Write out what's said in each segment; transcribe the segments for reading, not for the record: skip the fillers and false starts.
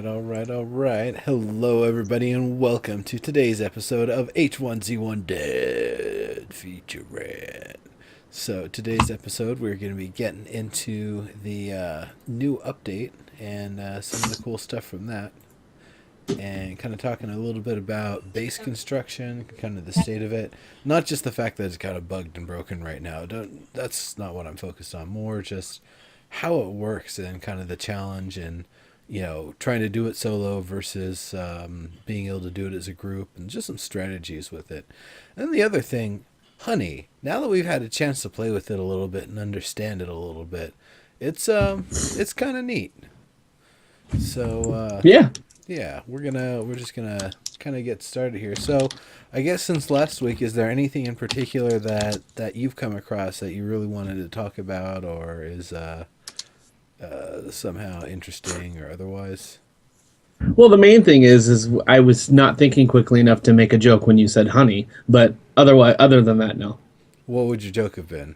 all right. Hello, everybody, and welcome to today's episode of H1Z1 Dead Feature Rant. So, today's episode, we're going to be getting into the new update and some of the cool stuff from that, and kind of talking a little bit about base construction, kind of the state of it. Not just the fact that it's kind of bugged and broken right now. That's not what I'm focused on. More just how it works and kind of the challenge and trying to do it solo versus being able to do it as a group and just some strategies with it. And the other thing, honey, now that we've had a chance to play with it a little bit and understand it a little bit, it's kind of neat. So yeah, we're just gonna kind of get started here. So I guess since last week, is there anything in particular that you've come across that you really wanted to talk about, or is somehow interesting or otherwise? Well, the main thing is I was not thinking quickly enough to make a joke when you said honey, but other than that, no. What would your joke have been?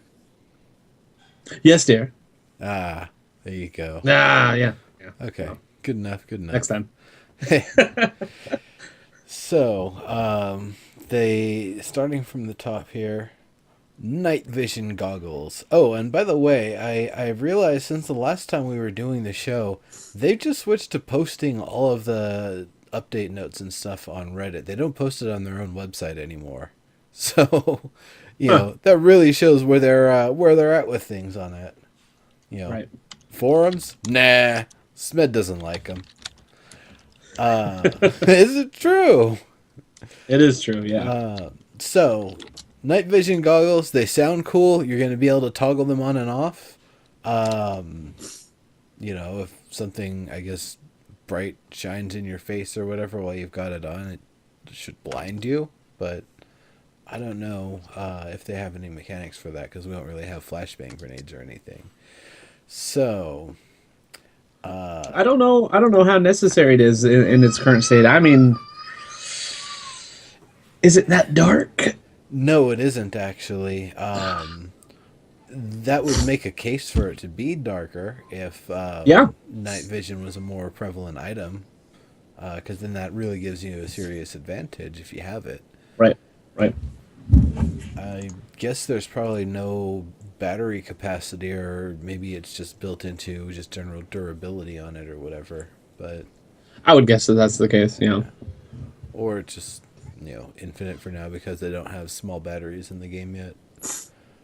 Yes, dear. Ah, there you go. Yeah. Okay, No. good enough. Next time. So, they starting from the top here. Night vision goggles. Oh, and by the way, I realized since the last time we were doing the show, they've just switched to posting all of the update notes and stuff on Reddit. They don't post it on their own website anymore. So, that really shows where they're at with things on it. Right. Forums? Nah. Smed doesn't like them. Is it true? It is true, yeah. So, night vision goggles, they sound cool. You're going to be able to toggle them on and off. If something, I guess, bright shines in your face or whatever while you've got it on, it should blind you. But I don't know if they have any mechanics for that because we don't really have flashbang grenades or anything. So, I don't know how necessary it is in its current state. I mean, is it that dark? no, it isn't actually. That would make a case for it to be darker if night vision was a more prevalent item, because then that really gives you a serious advantage if you have it. Right. I guess there's probably no battery capacity, or maybe it's just built into just general durability on it or whatever. But I would guess that that's the case, yeah. or it's just infinite for now because they don't have small batteries in the game yet.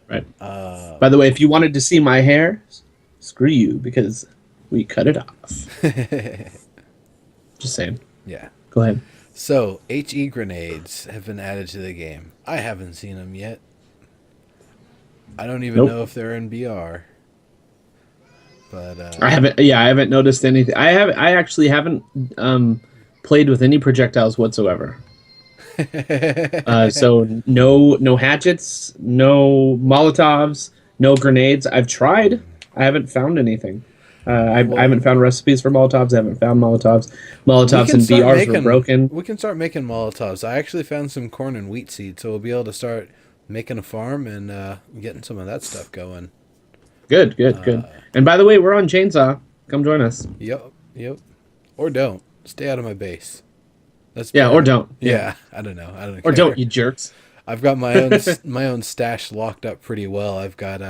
Right. By the way, if you wanted to see my hair, screw you, because we cut it off. Just saying. Yeah. Go ahead. So, HE grenades have been added to the game. I haven't seen them yet. I don't even know if they're in BR. But I haven't noticed anything. I actually haven't played with any projectiles whatsoever. So no hatchets, no Molotovs, no grenades. I've tried. I haven't found anything. I haven't found recipes for Molotovs. I haven't found Molotovs. Molotovs and BRs were broken. We can start making Molotovs. I actually found some corn and wheat seed, so we'll be able to start making a farm and getting some of that stuff going. Good. And by the way, we're on Chainsaw. Come join us. Yep. Or don't. Stay out of my base. That's or don't. Yeah, I don't know. I don't care. Or don't, you jerks. I've got my own stash locked up pretty well. I've got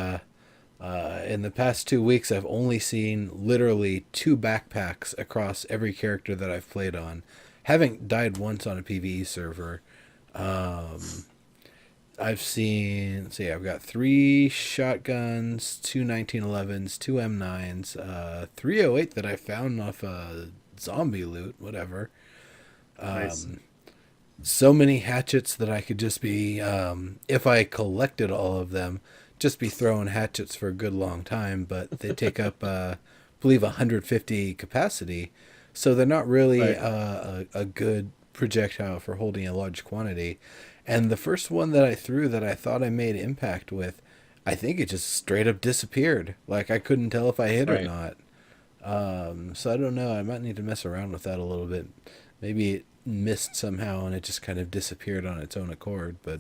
in the past 2 weeks, I've only seen literally 2 backpacks across every character that I've played on. Haven't died once on a PvE server. I've seen, I've got 3 shotguns, 2 1911s, 2 M9s, 308 that I found off zombie loot, whatever. Nice. So many hatchets that I could just be, if I collected all of them, just be throwing hatchets for a good long time, but they take up, I believe, 150 capacity, so they're not really a good projectile for holding a large quantity. And the first one that I threw that I thought I made impact with, I think it just straight up disappeared. Like, I couldn't tell if I hit or not. So I don't know. I might need to mess around with that a little bit. Maybe it missed somehow and it just kind of disappeared on its own accord, but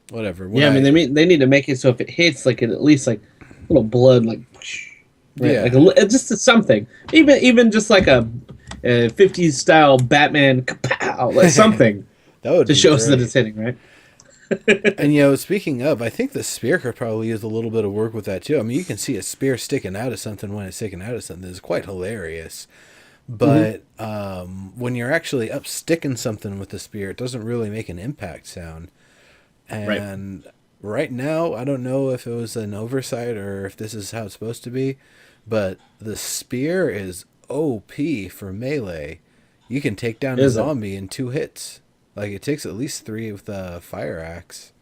whatever. They need to make it so if it hits, like, it at least, like, little blood, like, right? Yeah. Like just something. Even just like a 50s style Batman, kapow, like something That would to be show us that great. it's hitting, right? And speaking of, I think the spear could probably use a little bit of work with that too. I mean, you can see a spear sticking out of something when it's sticking out of something. It's quite hilarious. But when you're actually up sticking something with the spear, it doesn't really make an impact sound. And right now, I don't know if it was an oversight or if this is how it's supposed to be, but the spear is OP for melee. You can take down a Is it? zombie in 2 hits. Like, it takes at least 3 with the fire axe.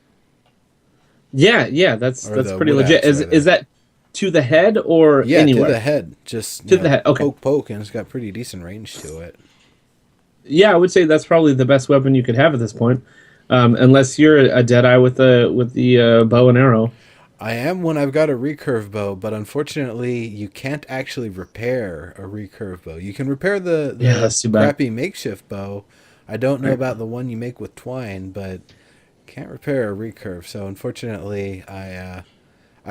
Yeah, that's Or the pretty wood legit. axe, Is that to the head or Yeah, anywhere? to the head. Just, To the head, okay. poke, and it's got pretty decent range to it. Yeah, I would say that's probably the best weapon you could have at this point, unless you're a Deadeye with the bow and arrow. I am when I've got a recurve bow, but unfortunately, you can't actually repair a recurve bow. You can repair the That's too bad. crappy makeshift bow. I don't know about the one you make with twine, but can't repair a recurve. So unfortunately, I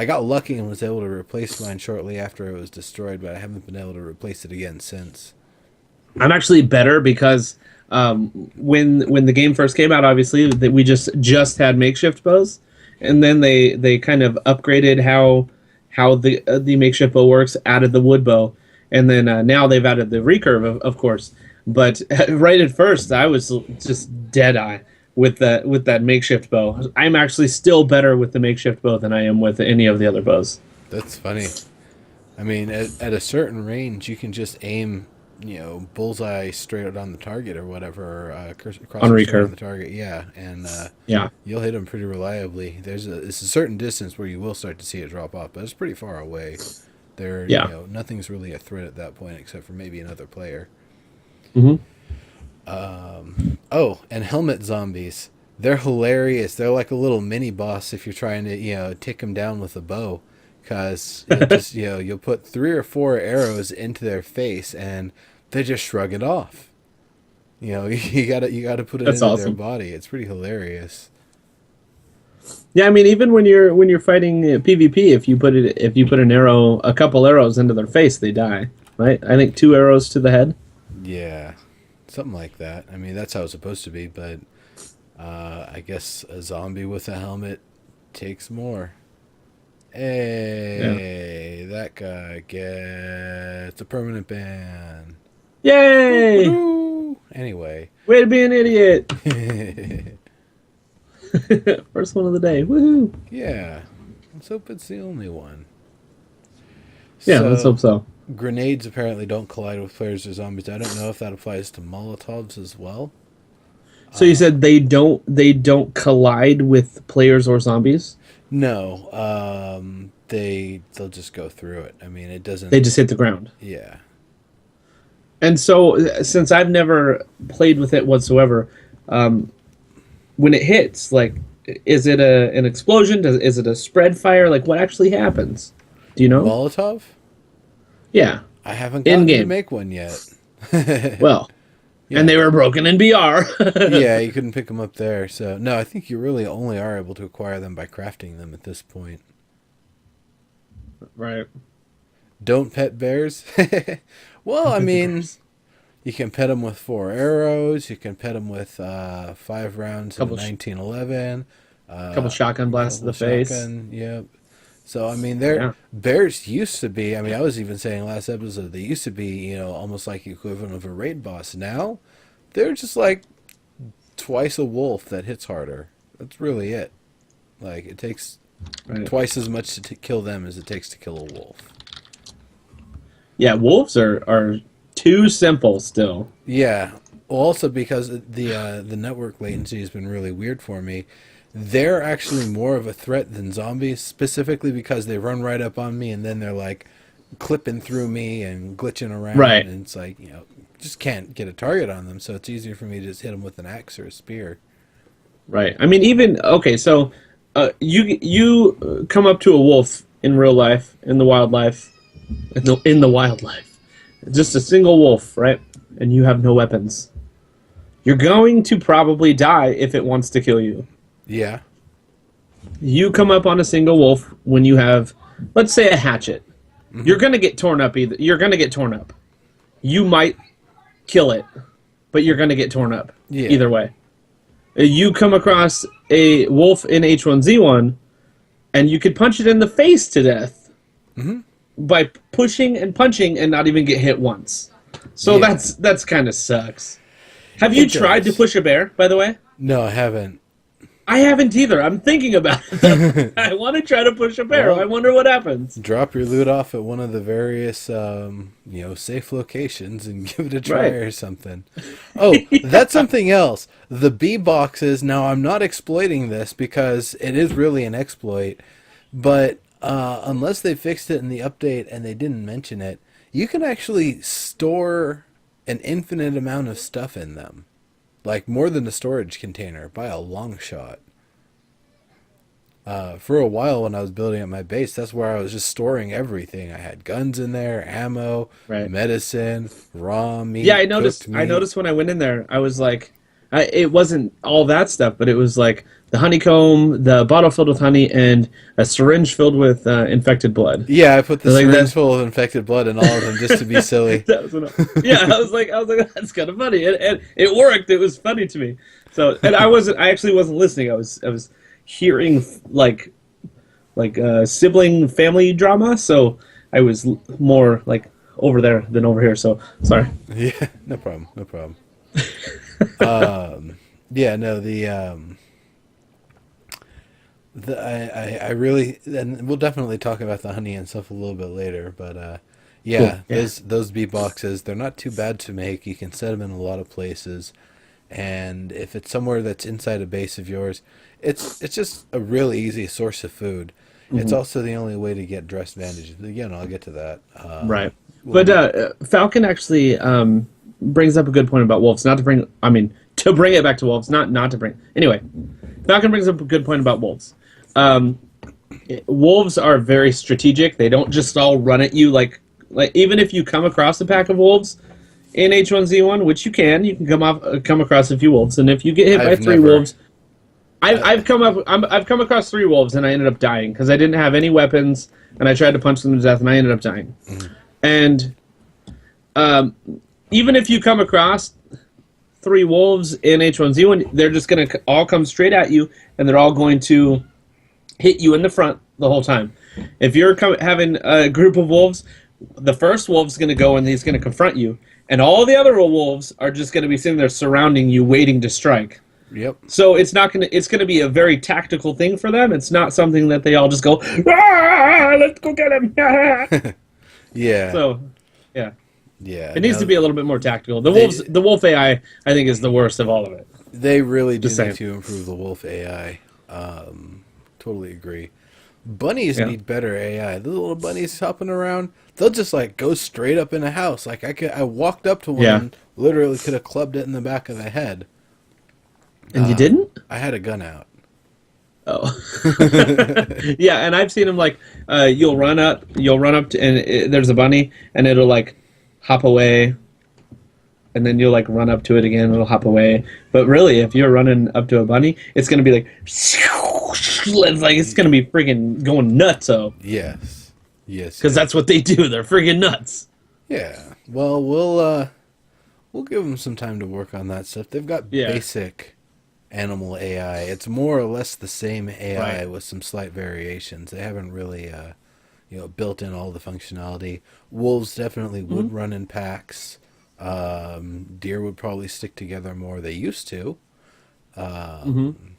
got lucky and was able to replace mine shortly after it was destroyed, but I haven't been able to replace it again since. I'm actually better because when the game first came out, obviously that we just had makeshift bows, and then they kind of upgraded how the makeshift bow works, added the wood bow, and then now they've added the recurve, of course. But right at first, I was just Deadeye with that makeshift bow. I'm actually still better with the makeshift bow than I am with any of the other bows. That's funny. I mean, at a certain range, you can just aim, bullseye straight out on the target or whatever, across On the straight recurve. on the target. Yeah, and Yeah. you'll hit them pretty reliably. It's a certain distance where you will start to see it drop off, but it's pretty far away. Yeah. Nothing's really a threat at that point except for maybe another player. Mm-hmm. Oh, and helmet zombies. They're hilarious. They're like a little mini boss if you're trying to, take them down with a bow. Because you'll put 3 or 4 arrows into their face and they just shrug it off. You gotta put it That's into awesome. their body. It's pretty hilarious. Yeah, I mean, even when you're fighting PvP, if you put a couple arrows into their face, they die. Right? I think 2 arrows to the head. Yeah, something like that. I mean, that's how it's supposed to be, but I guess a zombie with a helmet takes more. Hey, That guy gets a permanent ban. Yay! Woo-hoo! Anyway. Way to be an idiot! First one of the day. Woohoo! Yeah. Let's hope it's the only one. Yeah, let's hope so. Grenades apparently don't collide with players or zombies. I don't know if that applies to Molotovs as well. So you said they don't collide with players or zombies? No. They'll just go through it. I mean, it doesn't. They just hit the ground. Yeah. And so, since I've never played with it whatsoever, when it hits, like, is it an explosion? Is it a spread fire? Like, what actually happens? Do you know? Molotov? Yeah. I haven't gotten to In-game. make one yet. Well, Yeah. and they were broken in BR. Yeah, you couldn't pick them up there. So, no, I think you really only are able to acquire them by crafting them at this point. Right. Don't pet bears? Well, I mean, you can pet them with 4 arrows. You can pet them with 5 rounds of 1911. A couple shotgun blasts to the face. Yep. So, I mean, Yeah. bears used to be, I mean, I was even saying last episode, they used to be, almost like the equivalent of a raid boss. Now, they're just like twice a wolf that hits harder. That's really it. Like, it takes twice as much to kill them as it takes to kill a wolf. Yeah, wolves are too simple still. Yeah. Well, also because the network latency has been really weird for me. They're actually more of a threat than zombies, specifically because they run right up on me and then they're like clipping through me and glitching around. Right. And it's like, just can't get a target on them. So it's easier for me to just hit them with an axe or a spear. Right. I mean, so you come up to a wolf in real life, in the wildlife, in the wildlife, just a single wolf, right? And you have no weapons. You're going to probably die if it wants to kill you. Yeah. You come up on a single wolf when you have, let's say, a hatchet. Mm-hmm. You're gonna get torn up. You're gonna get torn up. You might kill it, but you're going to get torn up Yeah. either way. You come across a wolf in H1Z1, and you could punch it in the face to death by pushing and punching and not even get hit once. So that's kind of sucks. Have you tried to push a bear, by the way? No, I haven't. I haven't either. I'm thinking about it. I want to try to push a bear. Well, I wonder what happens. Drop your loot off at one of the various, safe locations and give it a try or something. Oh, that's something else. The bee boxes. Now, I'm not exploiting this because it is really an exploit, but unless they fixed it in the update and they didn't mention it, you can actually store an infinite amount of stuff in them. Like more than a storage container by a long shot. For a while when I was building up my base, that's where I was just storing everything. I had guns in there, ammo, medicine, raw meat. Yeah, I noticed. I noticed when I went in there, I was like, it wasn't all that stuff, but it was like the honeycomb, the bottle filled with honey, and a syringe filled with infected blood. Yeah, I put the syringe full of infected blood in all of them just to be silly. I was like, that's kind of funny, and it worked. It was funny to me. So, and I actually wasn't listening. I was hearing like sibling family drama. So I was more like over there than over here. So sorry. Yeah, no problem. I really, and we'll definitely talk about the honey and stuff a little bit later, but those bee boxes, they're not too bad to make. You can set them in a lot of places, and if it's somewhere that's inside a base of yours, it's just a really easy source of food. It's also the only way to get dress bandages. Again, I'll get to that. Right. But Falcon actually brings up a good point about wolves. To bring it back to wolves, not to bring. Anyway, Falcon brings up a good point about wolves. Wolves are very strategic. They don't just all run at you like even if you come across a pack of wolves in H1Z1, which you can come across a few wolves, and if you get hit by three wolves, I've come across 3 wolves and I ended up dying because I didn't have any weapons and I tried to punch them to death and I ended up dying. And even if you come across 3 wolves in H1Z1, they're just going to all come straight at you and they're all going to hit you in the front the whole time. If you're having a group of wolves, the first wolf's going to go and he's going to confront you, and all the other wolves are just going to be sitting there surrounding you, waiting to strike. Yep. So it's going to be a very tactical thing for them. It's not something that they all just go, "Ah, let's go get him." Yeah. So, yeah. Yeah. It needs to be a little bit more tactical. The wolf AI, I think, is the worst of all of it. They really do need to improve the wolf AI. Totally agree. Bunnies need better AI. The little bunnies hopping around, they'll just like go straight up in a house. Like I walked up to one and literally could have clubbed it in the back of the head. And you didn't? I had a gun out. Oh. Yeah, and I've seen them like you'll run up to, and there's a bunny and it'll like hop away. And then you'll like run up to it again and it'll hop away. But really, if you're running up to a bunny, it's going to be like it's going to be freaking going nuts. So yes, because that's what they do. They're freaking nuts. Yeah. Well, we'll give them some time to work on that stuff. They've got basic animal AI. It's more or less the same AI with some slight variations. They haven't really built in all the functionality. Wolves definitely would run in packs. Deer would probably stick together more. They used to.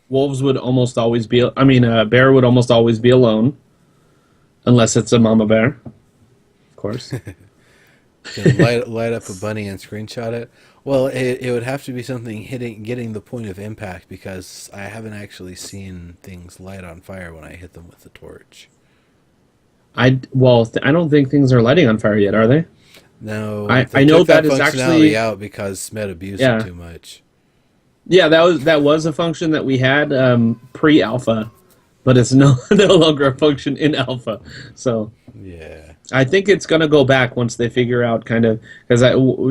Wolves would almost always be. A bear would almost always be alone, unless it's a mama bear, of course. light up a bunny and screenshot it. Well, it would have to be something getting the point of impact, because I haven't actually seen things light on fire when I hit them with a torch. I don't think things are lighting on fire yet, are they? No, I know that is actually out because Smed abused it too much. Yeah, that was a function that we had pre-alpha, but it's no longer a function in alpha. So yeah, I think it's gonna go back once they figure out kind of, because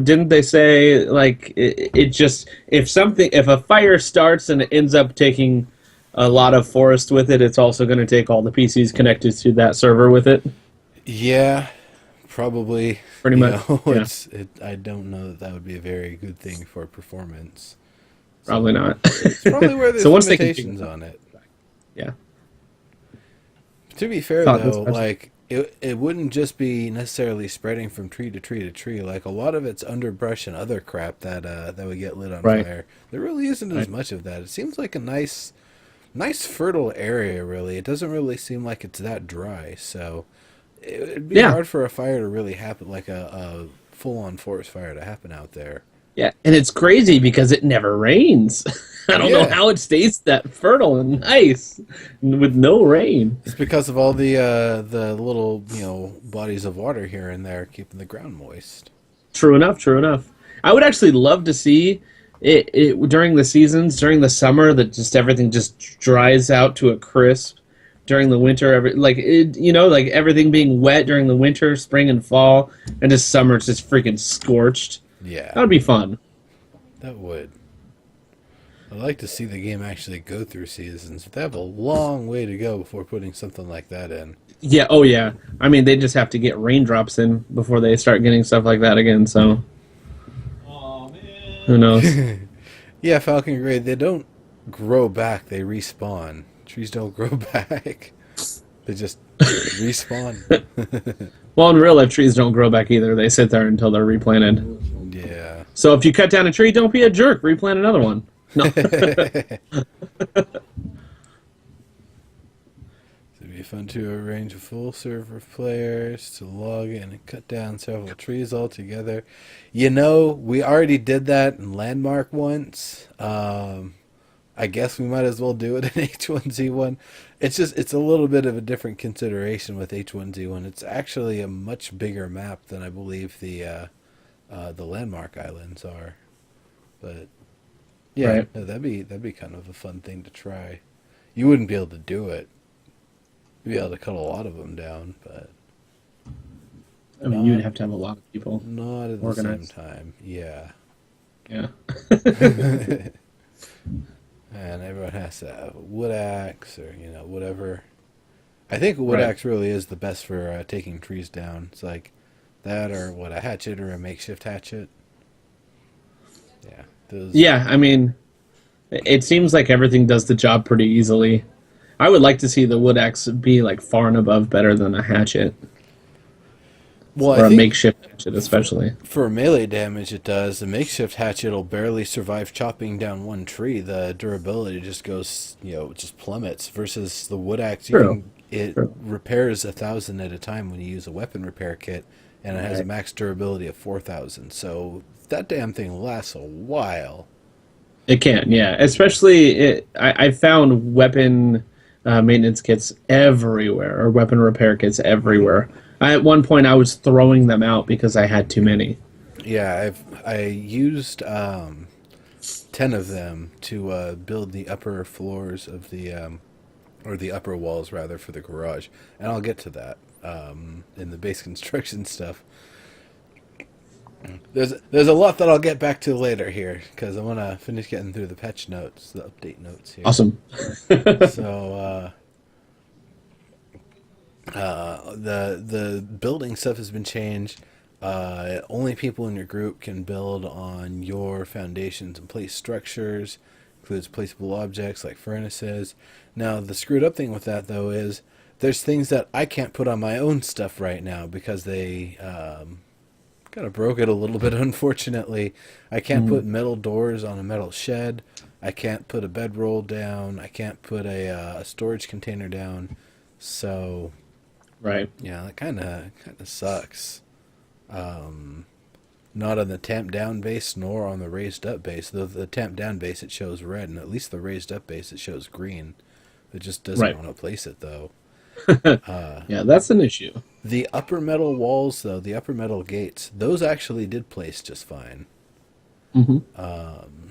didn't they say like it just if a fire starts and it ends up taking a lot of forest with it, it's also going to take all the PCs connected to that server with it. Yeah. Probably, pretty much. Yeah, I don't know that would be a very good thing for performance. probably So not. it's probably where So there's once they can figure limitations it out, on it. yeah, To be fair thought though, especially. like it wouldn't just be necessarily spreading from tree to tree to tree. Like a lot of it's underbrush and other crap that would get lit on Right, fire. There really isn't as right. much of that. It seems like a nice fertile area. Really, it doesn't really seem like it's that dry. So it'd be Yeah, hard for a fire to really happen, like a full on forest fire to happen out there. yeah, and it's crazy because it never rains. I don't know Yeah, how it stays that fertile and nice with no rain. it's because of all the little bodies of water here and there keeping the ground moist. True enough. True enough. I would actually love to see it during the seasons, during the summer, that just everything just dries out to a crisp. During the winter, like everything being wet during the winter, spring and fall, and just summer it's just freaking scorched. Yeah, That would be fun. that would. I'd like to see the game actually go through seasons. They have a long way to go before putting something like that in. Yeah. Oh yeah. I mean, they just have to get raindrops in before they start getting stuff like that again. So who knows? Yeah, Falcon Gray, they don't grow back, they respawn. Trees don't grow back. They just respawn. Well, in real life, trees don't grow back either. They sit there until they're replanted. Yeah. So if you cut down a tree, don't be a jerk. Replant another one. No. It'd be fun to arrange a full server of players to log in and cut down several trees altogether. We already did that in Landmark once. I guess we might as well do it in H1Z1. It's a little bit of a different consideration with H1Z1. It's actually a much bigger map than I believe the Landmark Islands are. But yeah, Right. no, that'd be kind of a fun thing to try. You wouldn't be able to do it. You'd be able to cut a lot of them down, but I mean, you'd not have to have a lot of people not at the same organized. time. Yeah. Yeah. And everyone has to have a wood axe or whatever. I think a wood Right. axe really is the best for taking trees down. It's like that or a hatchet or a makeshift hatchet. Yeah, those. Yeah. I mean, it seems like everything does the job pretty easily. I would like to see the wood axe be like far and above better than a hatchet Well, I or a think makeshift hatchet, especially. for melee damage it does. The makeshift hatchet will barely survive chopping down one tree. The durability just goes, just plummets. Versus the wood axe, True. it True. repairs 1,000 at a time when you use a weapon repair kit, and it has a Right. max durability of 4,000. So that damn thing lasts a while. It can, yeah. Especially, I found weapon maintenance kits everywhere, or weapon repair kits everywhere. At one point, I was throwing them out because I had too many. Yeah, I used 10 of them to build the upper floors of or the upper walls rather for the garage, and I'll get to that in the base construction stuff. There's a lot that I'll get back to later here because I want to finish getting through the patch notes, the update notes here. Awesome. So the building stuff has been changed. Only people in your group can build on your foundations and place structures. Includes placeable objects like furnaces. Now the screwed up thing with that though is there's things that I can't put on my own stuff right now because they kind of broke it a little bit. Unfortunately, I can't put metal doors on a metal shed. I can't put a bedroll down. I can't put a storage container down. So Right. yeah, that kind of sucks. Not on the tamp down base nor on the raised up base. Though the tamp down base it shows red, and at least the raised up base it shows green. It just doesn't Right. want to place it though. Yeah, that's an issue. The upper metal walls though, the upper metal gates, those actually did place just fine. Hmm.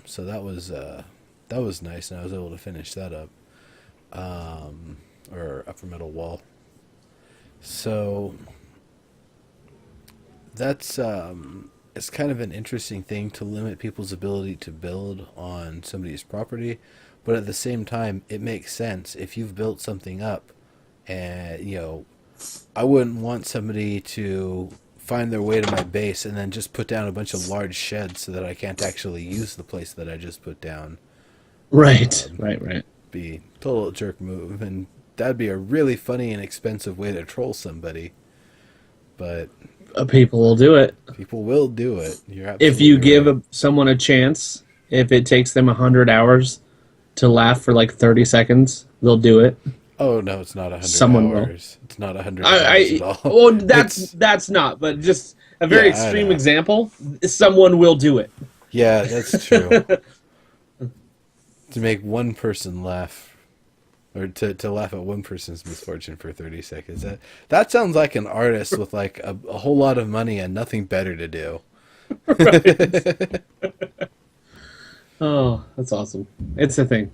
So that was nice, and I was able to finish that up. Or upper metal wall. So that's it's kind of an interesting thing to limit people's ability to build on somebody's property, but at the same time, it makes sense if you've built something up, and I wouldn't want somebody to find their way to my base and then just put down a bunch of large sheds so that I can't actually use the place that I just put down. Right, right. Be total jerk move, and that'd be a really funny and expensive way to troll somebody. But people will do it. People will do it. If you give right. someone a chance, if it takes them 100 hours to laugh for like 30 seconds, they'll do it. Oh no, it's not 100 Someone hours. Will. It's not 100 hours at all. Well, that's not. But just a very extreme example. Someone will do it. Yeah, that's true. To make one person laugh, or to laugh at one person's misfortune for 30 seconds. That sounds like an artist with like a whole lot of money and nothing better to do. Right. Oh, that's awesome. It's a thing.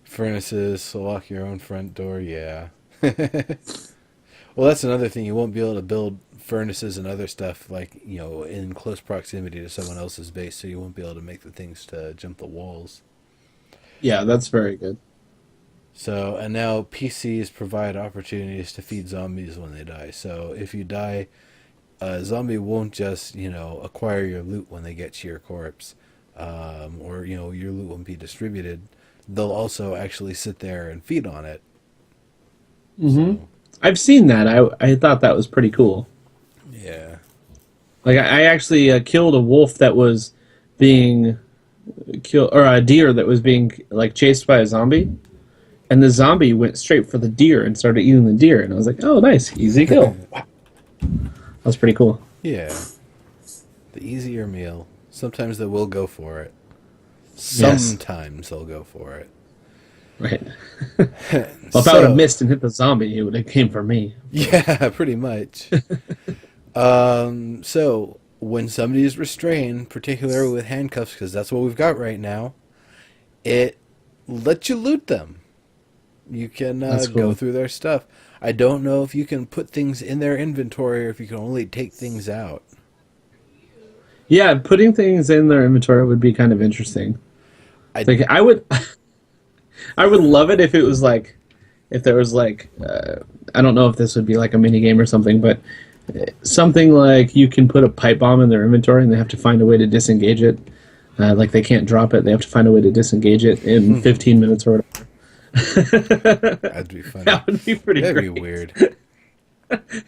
Furnaces, so lock your own front door, yeah. Well, that's another thing. You won't be able to build furnaces and other stuff like, in close proximity to someone else's base, so you won't be able to make the things to jump the walls. Yeah, that's very good. So, and now PCs provide opportunities to feed zombies when they die. So if you die, a zombie won't just, acquire your loot when they get to your corpse. Or, your loot won't be distributed. They'll also actually sit there and feed on it. Mm-hmm. So, I've seen that. I thought that was pretty cool. Yeah. Like, I actually killed a wolf that was being killed, or a deer that was being, like, chased by a zombie. And the zombie went straight for the deer and started eating the deer. And I was like, oh, nice. Easy kill. That was pretty cool. Yeah. The easier meal. Sometimes they will go for it. Sometimes they'll go for it. Right. Well, if I would have missed and hit the zombie, it would have came for me. Yeah, pretty much. So, when somebody is restrained, particularly with handcuffs, because that's what we've got right now, it lets you loot them. You can go through their stuff. I don't know if you can put things in their inventory or if you can only take things out. Yeah, putting things in their inventory would be kind of interesting. I would love it if it was like, if there was like, I don't know if this would be like a mini game or something, but something like you can put a pipe bomb in their inventory and they have to find a way to disengage it. Like they can't drop it; they have to find a way to disengage it in 15 minutes or whatever. That'd be funny. That would be pretty great. That'd be weird.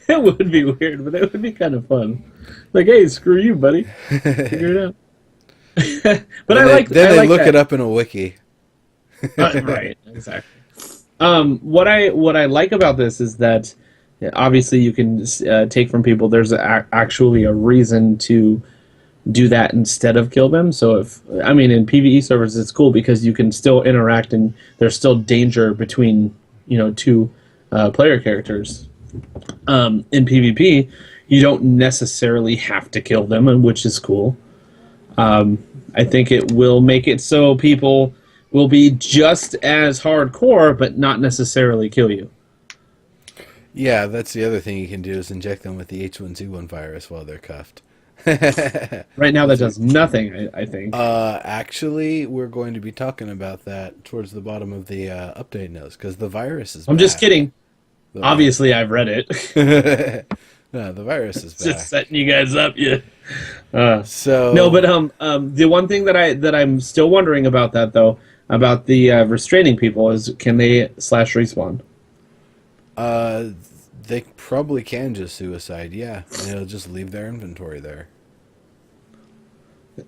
It would be weird, but it would be kind of fun. Like, hey, screw you, buddy. Figure it out. But they look it up in a wiki. Right, exactly. What I like about this is that obviously you can take from people. There's actually a reason to do that instead of kill them. So in PvE servers, it's cool because you can still interact and there's still danger between two player characters. In PvP, you don't necessarily have to kill them, which is cool. I think it will make it so people will be just as hardcore, but not necessarily kill you. Yeah, that's the other thing you can do is inject them with the H1Z1 virus while they're cuffed. Right now, that does nothing, I think. Actually, we're going to be talking about that towards the bottom of the update notes, because the virus is I'm back. just kidding. Obviously, I've read it. No, the virus is back. Just setting you guys up, yeah. So no, but the one thing that I'm still wondering about that though, about the restraining people, is can they /respawn? They probably can just suicide, yeah, and it'll just leave their inventory there.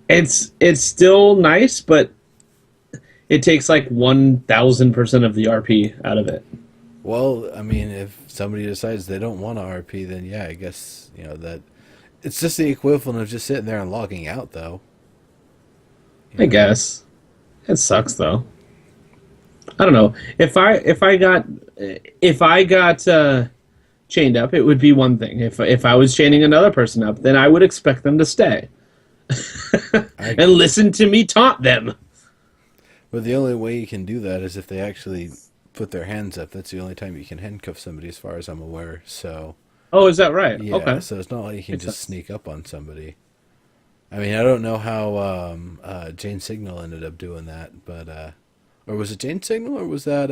It's still nice, but it takes like 1,000% of the RP out of it. Well, I mean, if somebody decides they don't want to RP, then yeah, I guess that it's just the equivalent of just sitting there and logging out, though. I guess it sucks though. I don't know if I got chained up, it would be one thing. If I was chaining another person up, then I would expect them to stay and listen to me taunt them. But the only way you can do that is if they actually put their hands up. That's the only time you can handcuff somebody, as far as I'm aware. So. Oh, is that right? Yeah. Okay. So it's not like you can just sneak up on somebody. I mean, I don't know how Jane Signal ended up doing that, but or was it Jane Signal or was that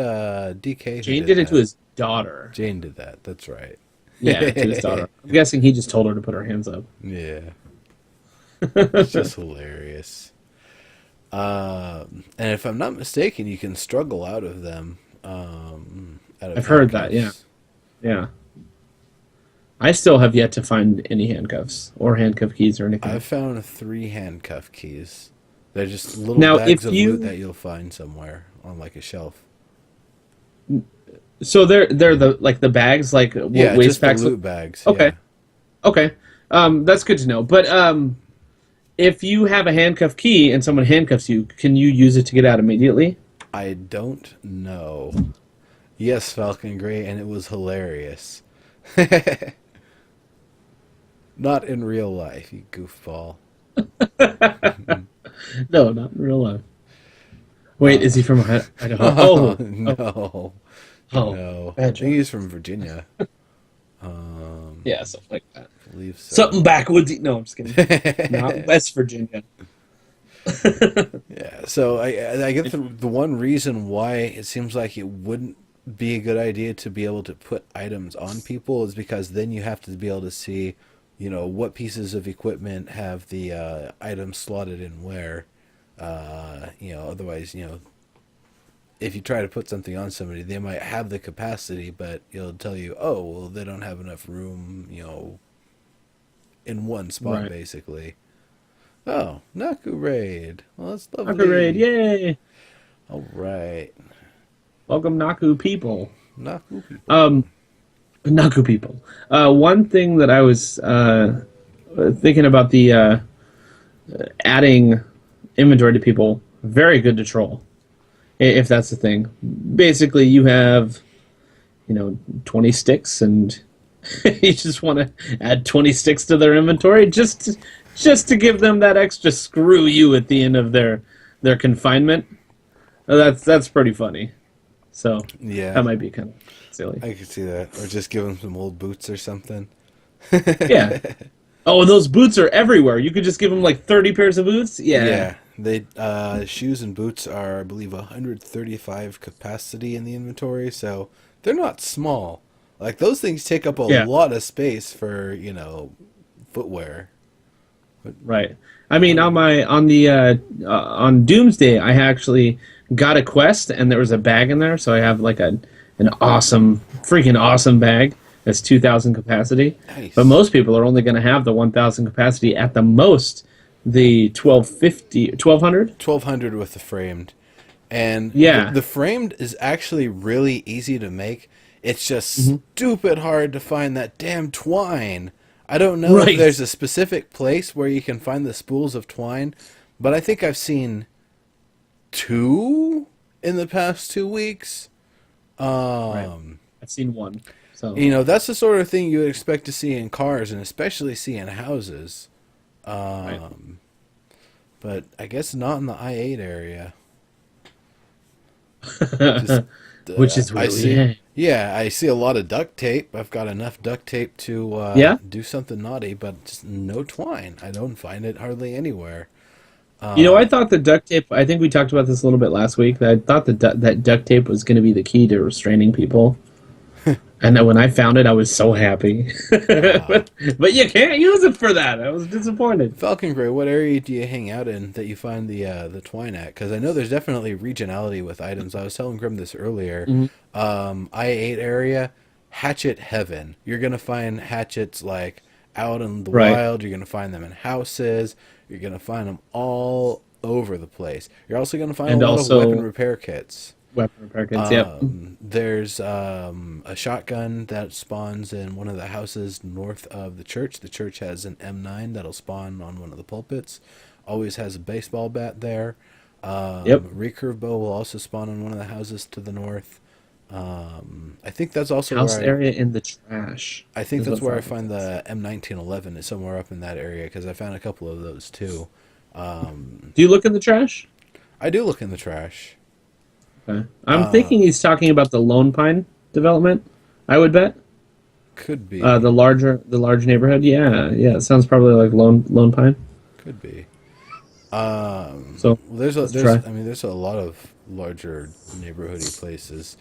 DK? Jane did it to his daughter. Jane did that. That's right. Yeah, to his daughter. I'm guessing he just told her to put her hands up. Yeah. It's just hilarious. And if I'm not mistaken, you can struggle out of them. I've heard that, yeah. Yeah. I still have yet to find any handcuffs or handcuff keys or anything. I've found 3 handcuff keys. They're just little Now, bags if of you- loot that you'll find somewhere on like a shelf. So they're the bags, like Yeah, waist just the packs. loot bags. Okay. Yeah. Okay. That's good to know. But if you have a handcuff key and someone handcuffs you, can you use it to get out immediately? I don't know. Yes, Falcon Gray, and it was hilarious. Not in real life, you goofball. No, not in real life. Wait, is he from Idaho? Oh, Oh, no. oh, No. I bad think joke. he's from Virginia. Yeah, something like that. I believe so. Something backwoodsy. No, I'm just kidding. Not West Virginia. Yeah, so I get the one reason why it seems like it wouldn't be a good idea to be able to put items on people is because then you have to be able to see, what pieces of equipment have the items slotted in where. Otherwise, if you try to put something on somebody, they might have the capacity, but it'll tell you, oh, well, they don't have enough room, in one spot, Right. basically. Oh, Naku Raid. Well, that's lovely. Naku Raid, yay! All right. Welcome, Naku people. Naku people. Naku people. One thing that I was thinking about the adding inventory to people, very good to troll, if that's the thing. Basically, you have, 20 sticks, and you just want to add 20 sticks to their inventory just to give them that extra screw you at the end of their confinement. That's pretty funny. So Yeah. that might be kind of silly. I could see that. Or just give them some old boots or something. Yeah. Oh, those boots are everywhere. You could just give them like 30 pairs of boots. Yeah. Yeah. They shoes and boots are, I believe, 135 capacity in the inventory, so they're not small. Like those things take up a Yeah. lot of space for, footwear. Right. I mean, on Doomsday, I actually got a quest, and there was a bag in there, so I have like an freaking awesome bag that's 2,000 capacity. Nice. But most people are only going to have the 1,000 capacity at the most. The 1,200? 1,200 with the framed. And Yeah. the framed is actually really easy to make. It's just Mm-hmm. stupid hard to find that damn twine. I don't know Right. if there's a specific place where you can find the spools of twine, but I think I've seen 2 in the past 2 weeks. Right. I've seen one. So That's the sort of thing you would expect to see in cars and especially see in houses. Right. But I guess not in the I-8 area. Just, Which is I really see. Yeah, I see a lot of duct tape. I've got enough duct tape to Yeah? do something naughty, but just no twine. I don't find it hardly anywhere. I thought the duct tape. I think we talked about this a little bit last week. That I thought that duct tape was going to be the key to restraining people. And then when I found it, I was so happy. But you can't use it for that. I was disappointed. Falcon Gray, what area do you hang out in that you find the twine at? Because I know there's definitely regionality with items. I was telling Grim this earlier. I-8 area, hatchet heaven. You're going to find hatchets like out in the Right. wild. You're going to find them in houses. You're going to find them all over the place. You're also going to find And a lot also- of weapon repair kits. Weapon repair kits. Yep. There's a shotgun that spawns in one of the houses north of the church. The church has an M9 that'll spawn on one of the pulpits. Always has a baseball bat there. Yep. Recurve bow will also spawn on one of the houses to the north. I think that's also House where area in the trash. I think is that's what where I Falcon find says. the M1911 is somewhere up in that area because I found a couple of those too. Do you look in the trash? I do look in the trash. Okay. I'm thinking he's talking about the Lone Pine development. I would bet Could be. the large neighborhood. Yeah. It sounds probably like Lone Pine. Could be. So Well, there's try. a lot of larger neighborhoody places.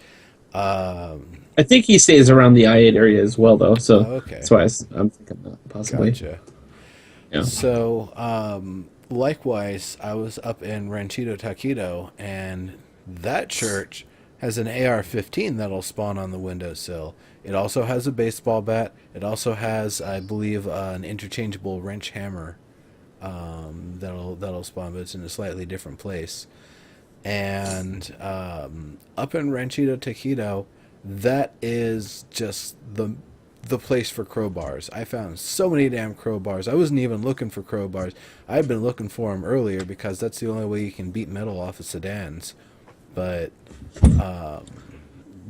I think he stays around the I-8 area as well, though. So Okay, that's why I'm thinking that possibly. gotcha. Yeah. So, likewise, I was up in Ranchito Taquito, and that church has an AR-15 that'll spawn on the windowsill. It also has a baseball bat. It also has, I believe, an interchangeable wrench hammer that'll spawn, but it's in a slightly different place. And up in Ranchito Taquito, that is just the place for crowbars. I found so many damn crowbars. I wasn't even looking for crowbars. I'd been looking for them earlier because that's the only way you can beat metal off of sedans. But yeah,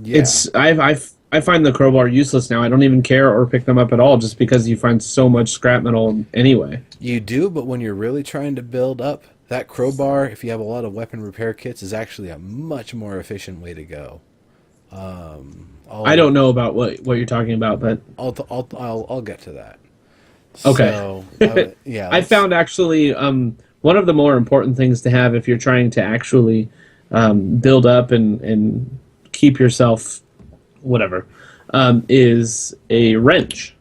It's I find the crowbar useless now. I don't even care or pick them up at all, just because you find so much scrap metal anyway. you do. But when you're really trying to build up that crowbar, if you have a lot of weapon repair kits, is actually a much more efficient way to go. I don't know about what you're talking about, but I'll get to that. okay. So, yeah, I found actually one of the more important things to have if you're trying to actually build up and keep yourself whatever is a wrench.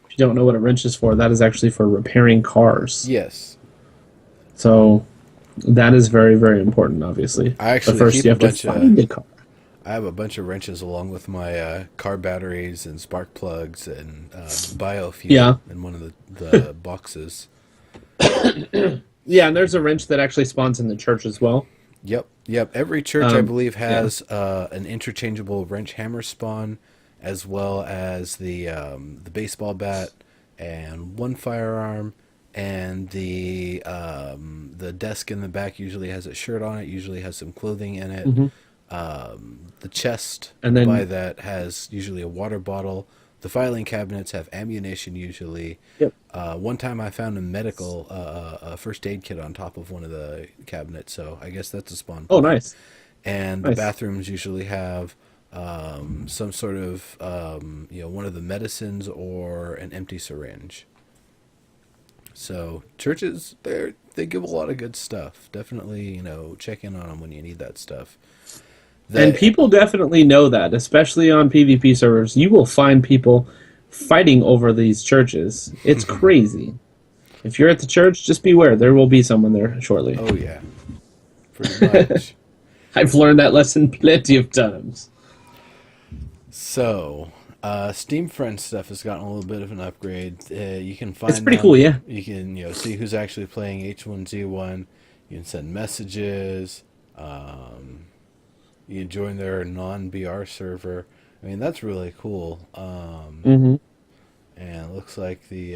If you don't know what a wrench is for, that is actually for repairing cars. yes. So that is very, very important, obviously. I actually but first keep you a have to bunch find a car. I have a bunch of wrenches along with my car batteries and spark plugs and biofuel Yeah. in one of the boxes. Yeah, and there's a wrench that actually spawns in the church as well. Yep. Every church, I believe, yeah. has an interchangeable wrench hammer spawn, as well as the baseball bat and one firearm, and the desk in the back usually has a shirt on it. Usually has some clothing in it. Mm-hmm. The chest And then by that has usually a water bottle. The filing cabinets have ammunition usually. Yep. One time I found a first aid kit on top of one of the cabinets, so I guess that's a spawn Oh, point. nice. And Nice. the bathrooms usually have some sort of one of the medicines or an empty syringe. So churches, they give a lot of good stuff. Definitely, check in on them when you need that stuff. And people definitely know that, especially on PvP servers. You will find people fighting over these churches. It's crazy. If you're at the church, just beware. There will be someone there shortly. Oh yeah, pretty much. I've learned that lesson plenty of times. So, Steam Friends stuff has gotten a little bit of an upgrade. You can find It's pretty them. cool, yeah. You can see who's actually playing H1Z1. You can send messages. You can join their non-BR server. I mean, that's really cool. Mm-hmm. And it looks like they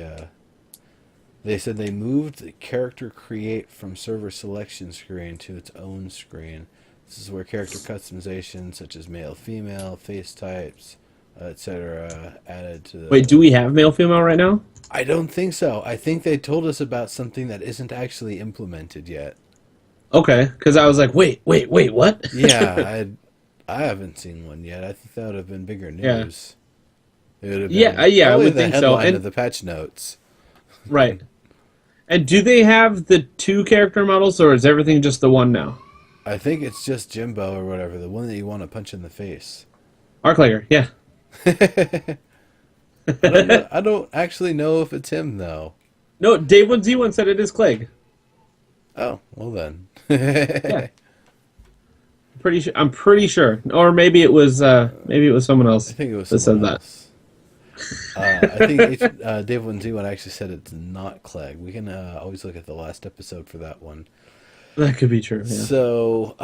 said they moved the character create from server selection screen to its own screen. This is where character customization, such as male, female, face types, etc., added to the... Wait, do we have male female right now? I don't think so. I think they told us about something that isn't actually implemented yet. Okay, because I was like, wait, what? Yeah, I haven't seen one yet. I think that would have been bigger news. It would have been Yeah, I probably would the think so. headline And of the patch notes. right. And do they have the 2 character models, or is everything just the one now? I think it's just Jimbo or whatever, the one that you want to punch in the face. Arclayer, yeah. I don't actually know if it's him though. No, Dave1Z1 said it is Clegg. Oh, well then. Yeah. I'm pretty sure. Or maybe it was someone else I think it was that said someone that. else. I think Dave 1Z1 actually said it's not Clegg. We can always look at the last episode for that one. That could be true, yeah. So,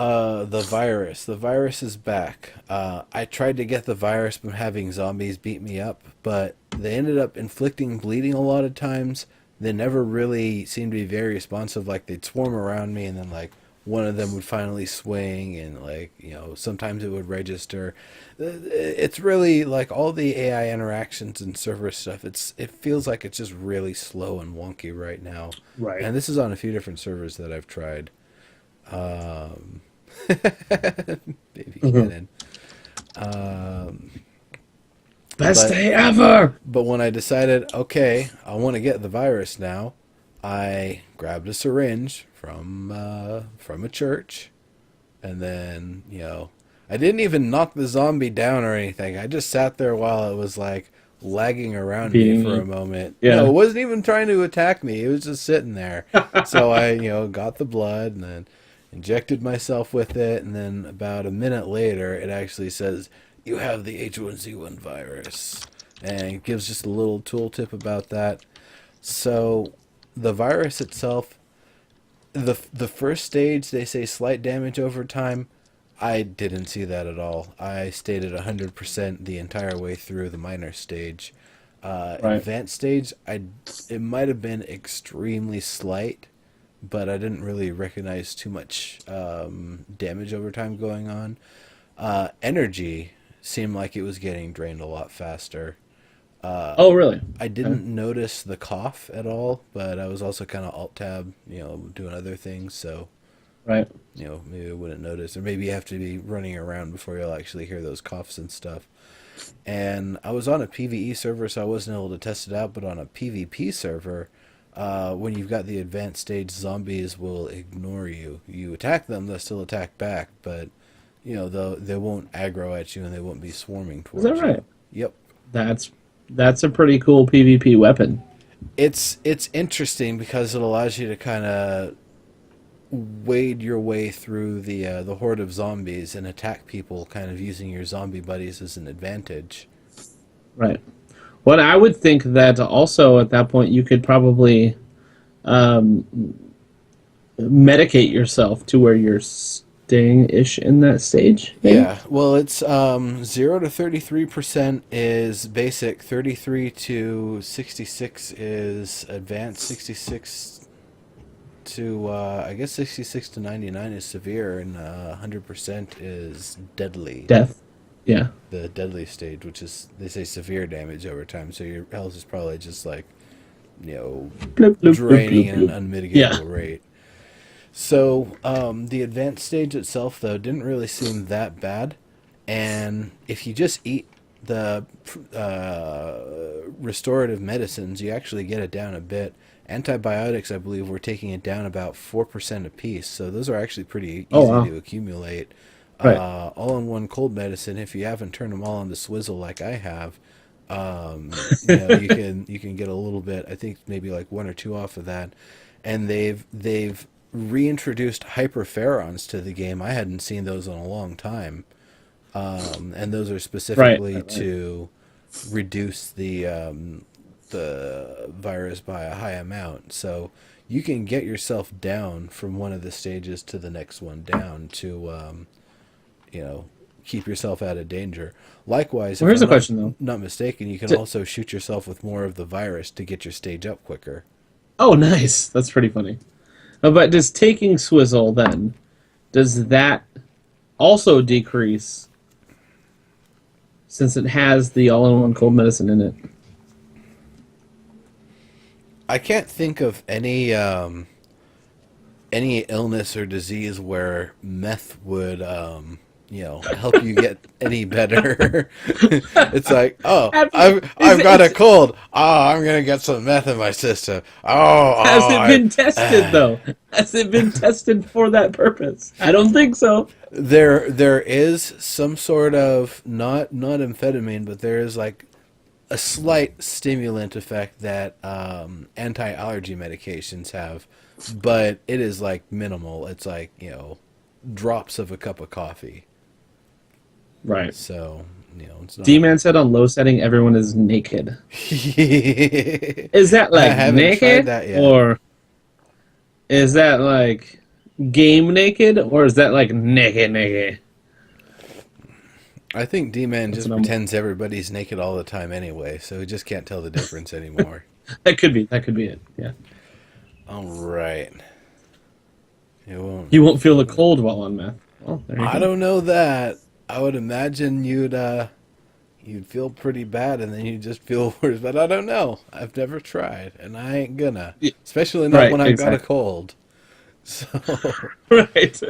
the virus. The virus is back. I tried to get the virus from having zombies beat me up, but they ended up inflicting bleeding a lot of times. They never really seemed to be very responsive. Like, they'd swarm around me, and then, like, one of them would finally swing, and, like, sometimes it would register. It's really, like, all the AI interactions and server stuff, it feels like it's just really slow and wonky right now. Right. And this is on a few different servers that I've tried. Baby cannon. Best day ever! But when I decided, okay, I want to get the virus now, I grabbed a syringe from a church, and then I didn't even knock the zombie down or anything. I just sat there while it was like lagging around me Beating for you. a moment. No, Yeah. it wasn't even trying to attack me. It was just sitting there. So I, got the blood and then injected myself with it, and then about a minute later, it actually says you have the H1Z1 virus, and it gives just a little tooltip about that. So the virus itself, the first stage, they say slight damage over time. I didn't see that at all. I stayed at 100% the entire way through the minor stage. Right. Advanced stage, it might have been extremely slight, but I didn't really recognize too much damage over time going on. Energy seemed like it was getting drained a lot faster. Oh, really? I Okay. didn't notice the cough at all, but I was also kind of alt tab, doing other things, so Right. maybe I wouldn't notice, or maybe you have to be running around before you'll actually hear those coughs and stuff. And I was on a PvE server, so I wasn't able to test it out, but on a PvP server, when you've got the advanced stage, zombies will ignore you. You attack them, they'll still attack back, but they won't aggro at you and they won't be swarming Is that towards you. right? Yep. That's a pretty cool PvP weapon. It's interesting because it allows you to kind of wade your way through the horde of zombies and attack people, kind of using your zombie buddies as an advantage. Right. What I would think that also at that point you could probably um, medicate yourself to where you're staying ish in that stage. Maybe? Yeah, well, it's 0 to 33% is basic, 33 to 66 is advanced, 66 to I guess 66 to 99 is severe, and 100% is deadly. Death. Yeah. The deadly stage, which is, they say, severe damage over time. So your health is probably just like, Bloop, bloop, bloop, draining bloop, at an bloop. Yeah. unmitigable rate. So the advanced stage itself, though, didn't really seem that bad. And if you just eat the restorative medicines, you actually get it down a bit. Antibiotics, I believe, were taking it down about 4% apiece. So those are actually pretty Oh easy wow. to accumulate. Right. All-in-one cold medicine, if you haven't turned them all on the swizzle like I have, you can get a little bit. I think maybe like one or two off of that. And they've reintroduced hyperferons to the game. I hadn't seen those in a long time, and those are Right. specifically Right. Right. to reduce the virus by a high amount. So you can get yourself down from one of the stages to the next one down to you know keep yourself out of danger. Likewise, Well, if here's I'm a question though. not mistaken, you can D- also shoot yourself with more of the virus to get your stage up quicker. Oh, nice. That's pretty funny. But does taking Swizzle then, does that also decrease since it has the all-in-one cold medicine in it? I can't think of any illness or disease where meth would help you get any better. It's like, oh, I've got a cold. Oh, I'm gonna get some meth in my system. Has it been tested I though? Has it been tested for that purpose? I don't think so. there is some sort of, not amphetamine, but there is like a slight stimulant effect that anti-allergy medications have, but it is like minimal. It's like, drops of a cup of coffee. Right. So, it's not. D-Man said on low setting everyone is naked. I Is that like haven't tried naked that yet. or is that like game naked or is that like naked naked? I think D-Man That's just what I'm- pretends everybody's naked all the time anyway, so he just can't tell the difference anymore. That could be it. Yeah. All right. It won't. You won't feel the cold while on meth. Well, there you I go. don't know that. I would imagine you'd feel pretty bad, and then you'd just feel worse. But I don't know. I've never tried, and I ain't gonna. Yeah. Especially not Right, when I've got a exactly. cold. So, Right.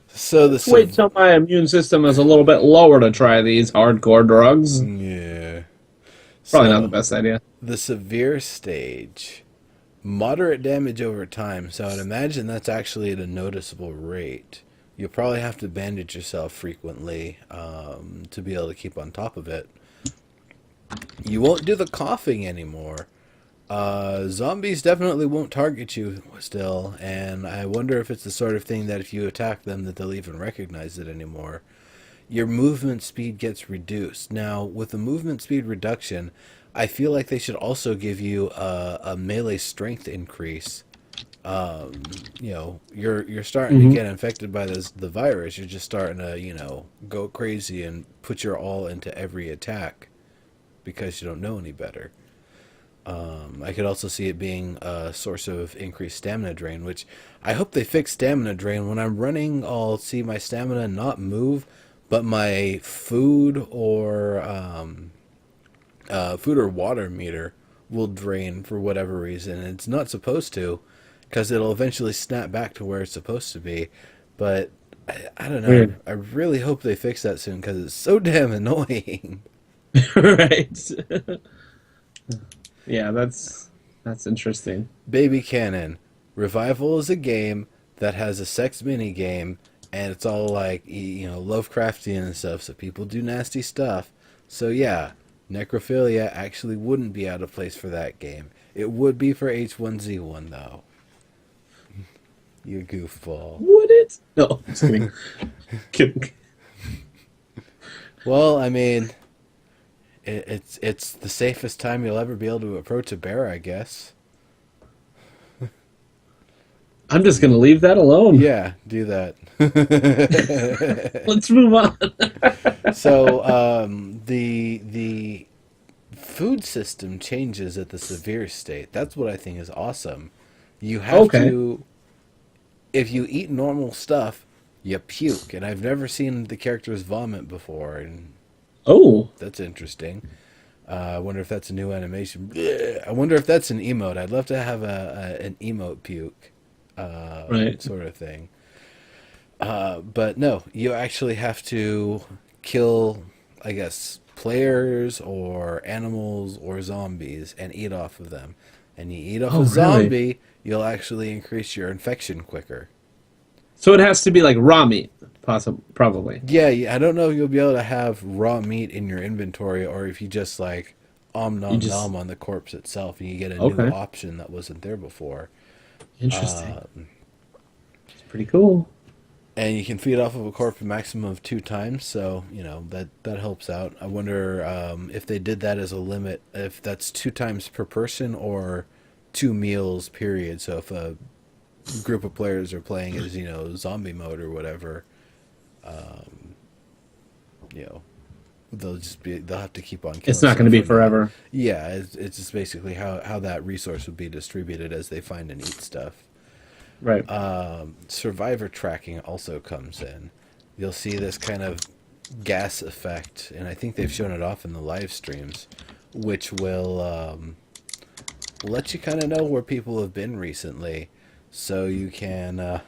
so the Wait till my immune system is a little bit lower to try these hardcore drugs. yeah. Probably So, not the best idea. the severe stage, moderate damage over time. So I'd imagine that's actually at a noticeable rate. You'll probably have to bandage yourself frequently to be able to keep on top of it. You won't do the coughing anymore. Zombies definitely won't target you still, and I wonder if it's the sort of thing that if you attack them that they'll even recognize it anymore. Your movement speed gets reduced. Now, with the movement speed reduction, I feel like they should also give you a melee strength increase. You're starting to get infected by the virus. You're just starting to, go crazy and put your all into every attack because you don't know any better. I could also see it being a source of increased stamina drain, which I hope they fix stamina drain. When I'm running, I'll see my stamina not move, but my food or water meter will drain for whatever reason. It's not supposed to, because it'll eventually snap back to where it's supposed to be. But I don't know. Weird. I really hope they fix that soon because it's so damn annoying. Right. Yeah, that's interesting. Baby Cannon. Revival is a game that has a sex mini game, and it's all like, Lovecraftian and stuff, so people do nasty stuff. So yeah, necrophilia actually wouldn't be out of place for that game. It would be for H1Z1 though. You goofball. Would it? No, just kidding. Kidding. Well, I mean, it's the safest time you'll ever be able to approach a bear, I guess. I'm just gonna leave that alone. Yeah, do that. Let's move on. So, the food system changes at the severe state. That's what I think is awesome. You have to, if you eat normal stuff, you puke, and I've never seen the characters vomit before, and that's interesting. I wonder if that's a new animation. Blech. I wonder if that's an emote. I'd love to have an emote puke, sort of thing. But no, you actually have to kill, I guess, players or animals or zombies and eat off of them. And you eat off a zombie, you'll actually increase your infection quicker. So it has to be like raw meat, probably. Yeah, I don't know if you'll be able to have raw meat in your inventory, or if you just like nom nom on the corpse itself, and you get a new option that wasn't there before. Interesting. It's pretty cool. And you can feed off of a corpse a maximum of 2 times, so that helps out. I wonder if they did that as a limit, if that's 2 times per person or 2 meals period. So if a group of players are playing as zombie mode or whatever, they'll have to keep on killing. It's not going to be forever. Yeah, it's just basically how that resource would be distributed as they find and eat stuff. Right. Survivor tracking also comes in. You'll see this kind of gas effect, and I think they've shown it off in the live streams, which will let you kind of know where people have been recently, so you can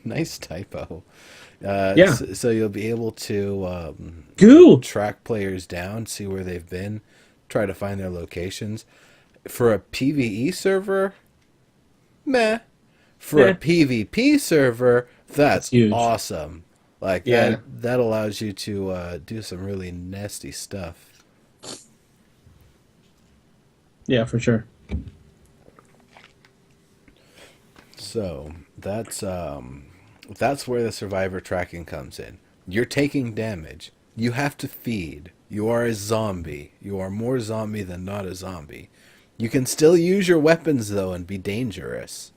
nice typo. So you'll be able to track players down, see where they've been, try to find their locations. For a PvE server, meh. For a PvP server, that's huge. Awesome. Like that allows you to do some really nasty stuff. Yeah, for sure. So that's where the survivor tracking comes in. You're taking damage. You have to feed. You are a zombie. You are more zombie than not a zombie. You can still use your weapons though and be dangerous.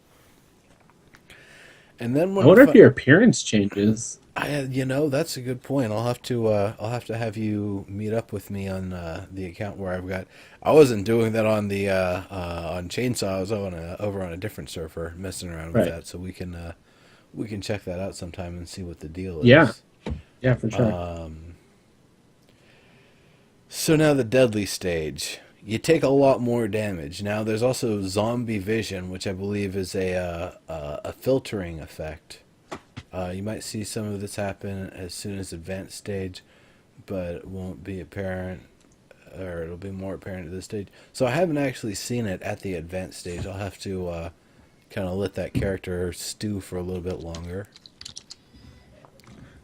And then I wonder if your appearance changes. That's a good point. I'll have to have you meet up with me on the account where I wasn't doing that on the on Chainsaw. I was over on a different server messing around with that, so we can check that out sometime and see what the deal is. Yeah, for sure. So now the deadly stage. You take a lot more damage. Now there's also zombie vision, which I believe is a filtering effect. You might see some of this happen as soon as advanced stage, but it won't be apparent, or it'll be more apparent at this stage. So I haven't actually seen it at the advanced stage. I'll have to kind of let that character stew for a little bit longer.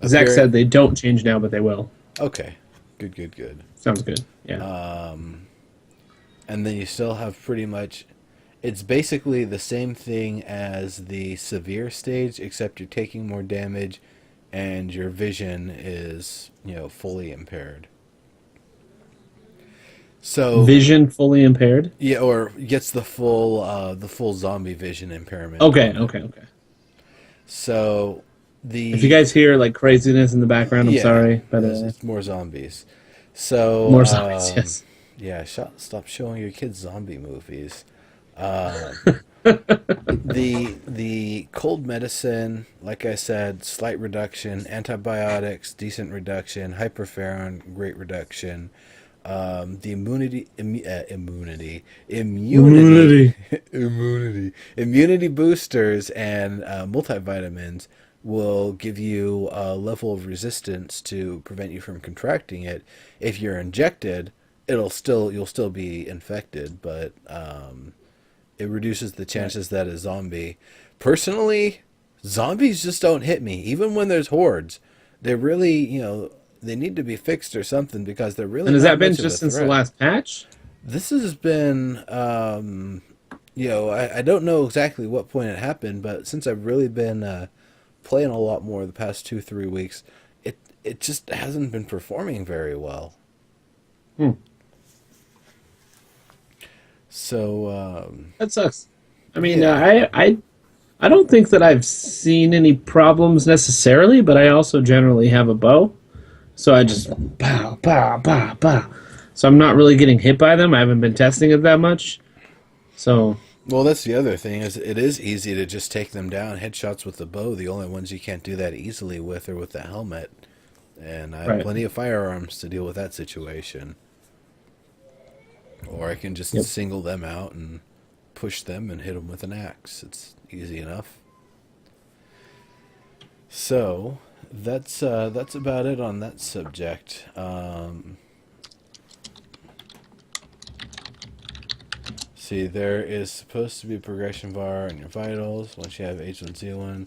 Zach said they don't change now, but they will. Okay. Good. Sounds good. Yeah. And then you still have pretty much... It's basically the same thing as the severe stage, except you're taking more damage and your vision is, fully impaired. So Vision fully impaired? yeah, or gets the full zombie vision impairment. Okay. So If you guys hear like craziness in the background, I'm sorry, but it's more zombies. So more zombies. Yes. Yeah, stop showing your kids zombie movies. The cold medicine, like I said, slight reduction. Antibiotics, decent reduction. Hyperferon, great reduction. The immunity boosters and multivitamins will give you a level of resistance to prevent you from contracting it. If you're injected, you'll still be infected, but it reduces the chances that a zombie. Personally, zombies just don't hit me, even when there's hordes. They really, they need to be fixed or something because they're really. And has not that been much of a just since the threat. last patch? This has been, I don't know exactly what point it happened, but since I've really been playing a lot more the past 2-3 weeks, it just hasn't been performing very well. So That sucks. I mean, I don't think that I've seen any problems necessarily, but I also generally have a bow, so I just pow pow pow pow. So I'm not really getting hit by them. I haven't been testing it that much. So well, that's the other thing is it is easy to just take them down. Headshots with the bow, the only ones you can't do that easily with are with the helmet, and I have plenty of firearms to deal with that situation. Or I can just single them out and push them and hit them with an axe. It's easy enough. So that's about it on that subject. See, there is supposed to be a progression bar in your vitals once you have H1Z1.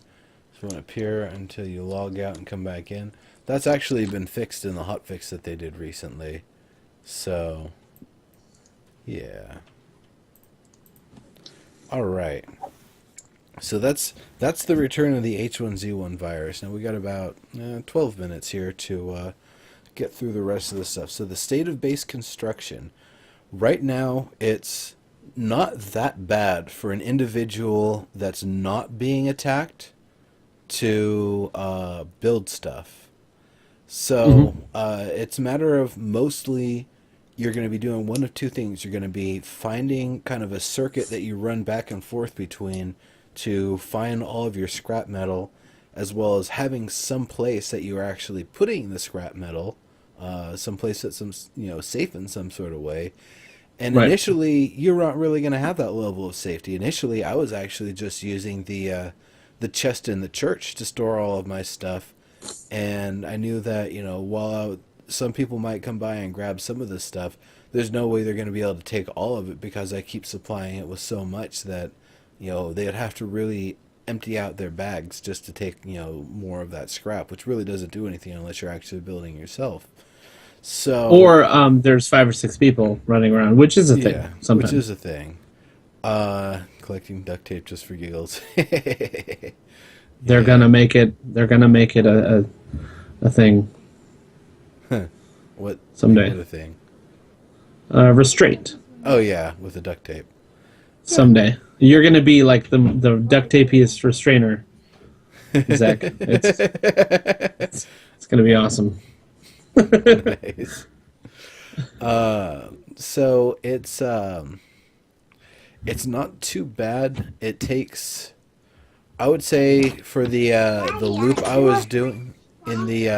This won't appear until you log out and come back in. That's actually been fixed in the hotfix that they did recently. So yeah. All right. So that's the return of the H1Z1 virus. Now we got about 12 minutes here to get through the rest of the stuff. So the state of base construction. Right now, it's not that bad for an individual that's not being attacked to build stuff. So it's a matter of mostly you're going to be doing one of two things. You're going to be finding kind of a circuit that you run back and forth between to find all of your scrap metal, as well as having some place that you are actually putting the scrap metal, some place that's safe in some sort of way. And initially, you're not really going to have that level of safety. Initially, I was actually just using the chest in the church to store all of my stuff, and I knew that while some people might come by and grab some of this stuff, there's no way they're going to be able to take all of it because I keep supplying it with so much that they'd have to really empty out their bags just to take more of that scrap, which really doesn't do anything unless you're actually building yourself. So or there's 5 or 6 people running around, which is a thing. Sometimes. Which is a thing. Collecting duct tape just for giggles. They're gonna make it. They're gonna make it a thing. What someday? What a thing. Restraint. Oh yeah, with the duct tape. Someday you're gonna be like the duct tapiest restrainer, Zach. It's gonna be awesome. Nice. So it's not too bad. It takes, I would say, for the loop I was doing in the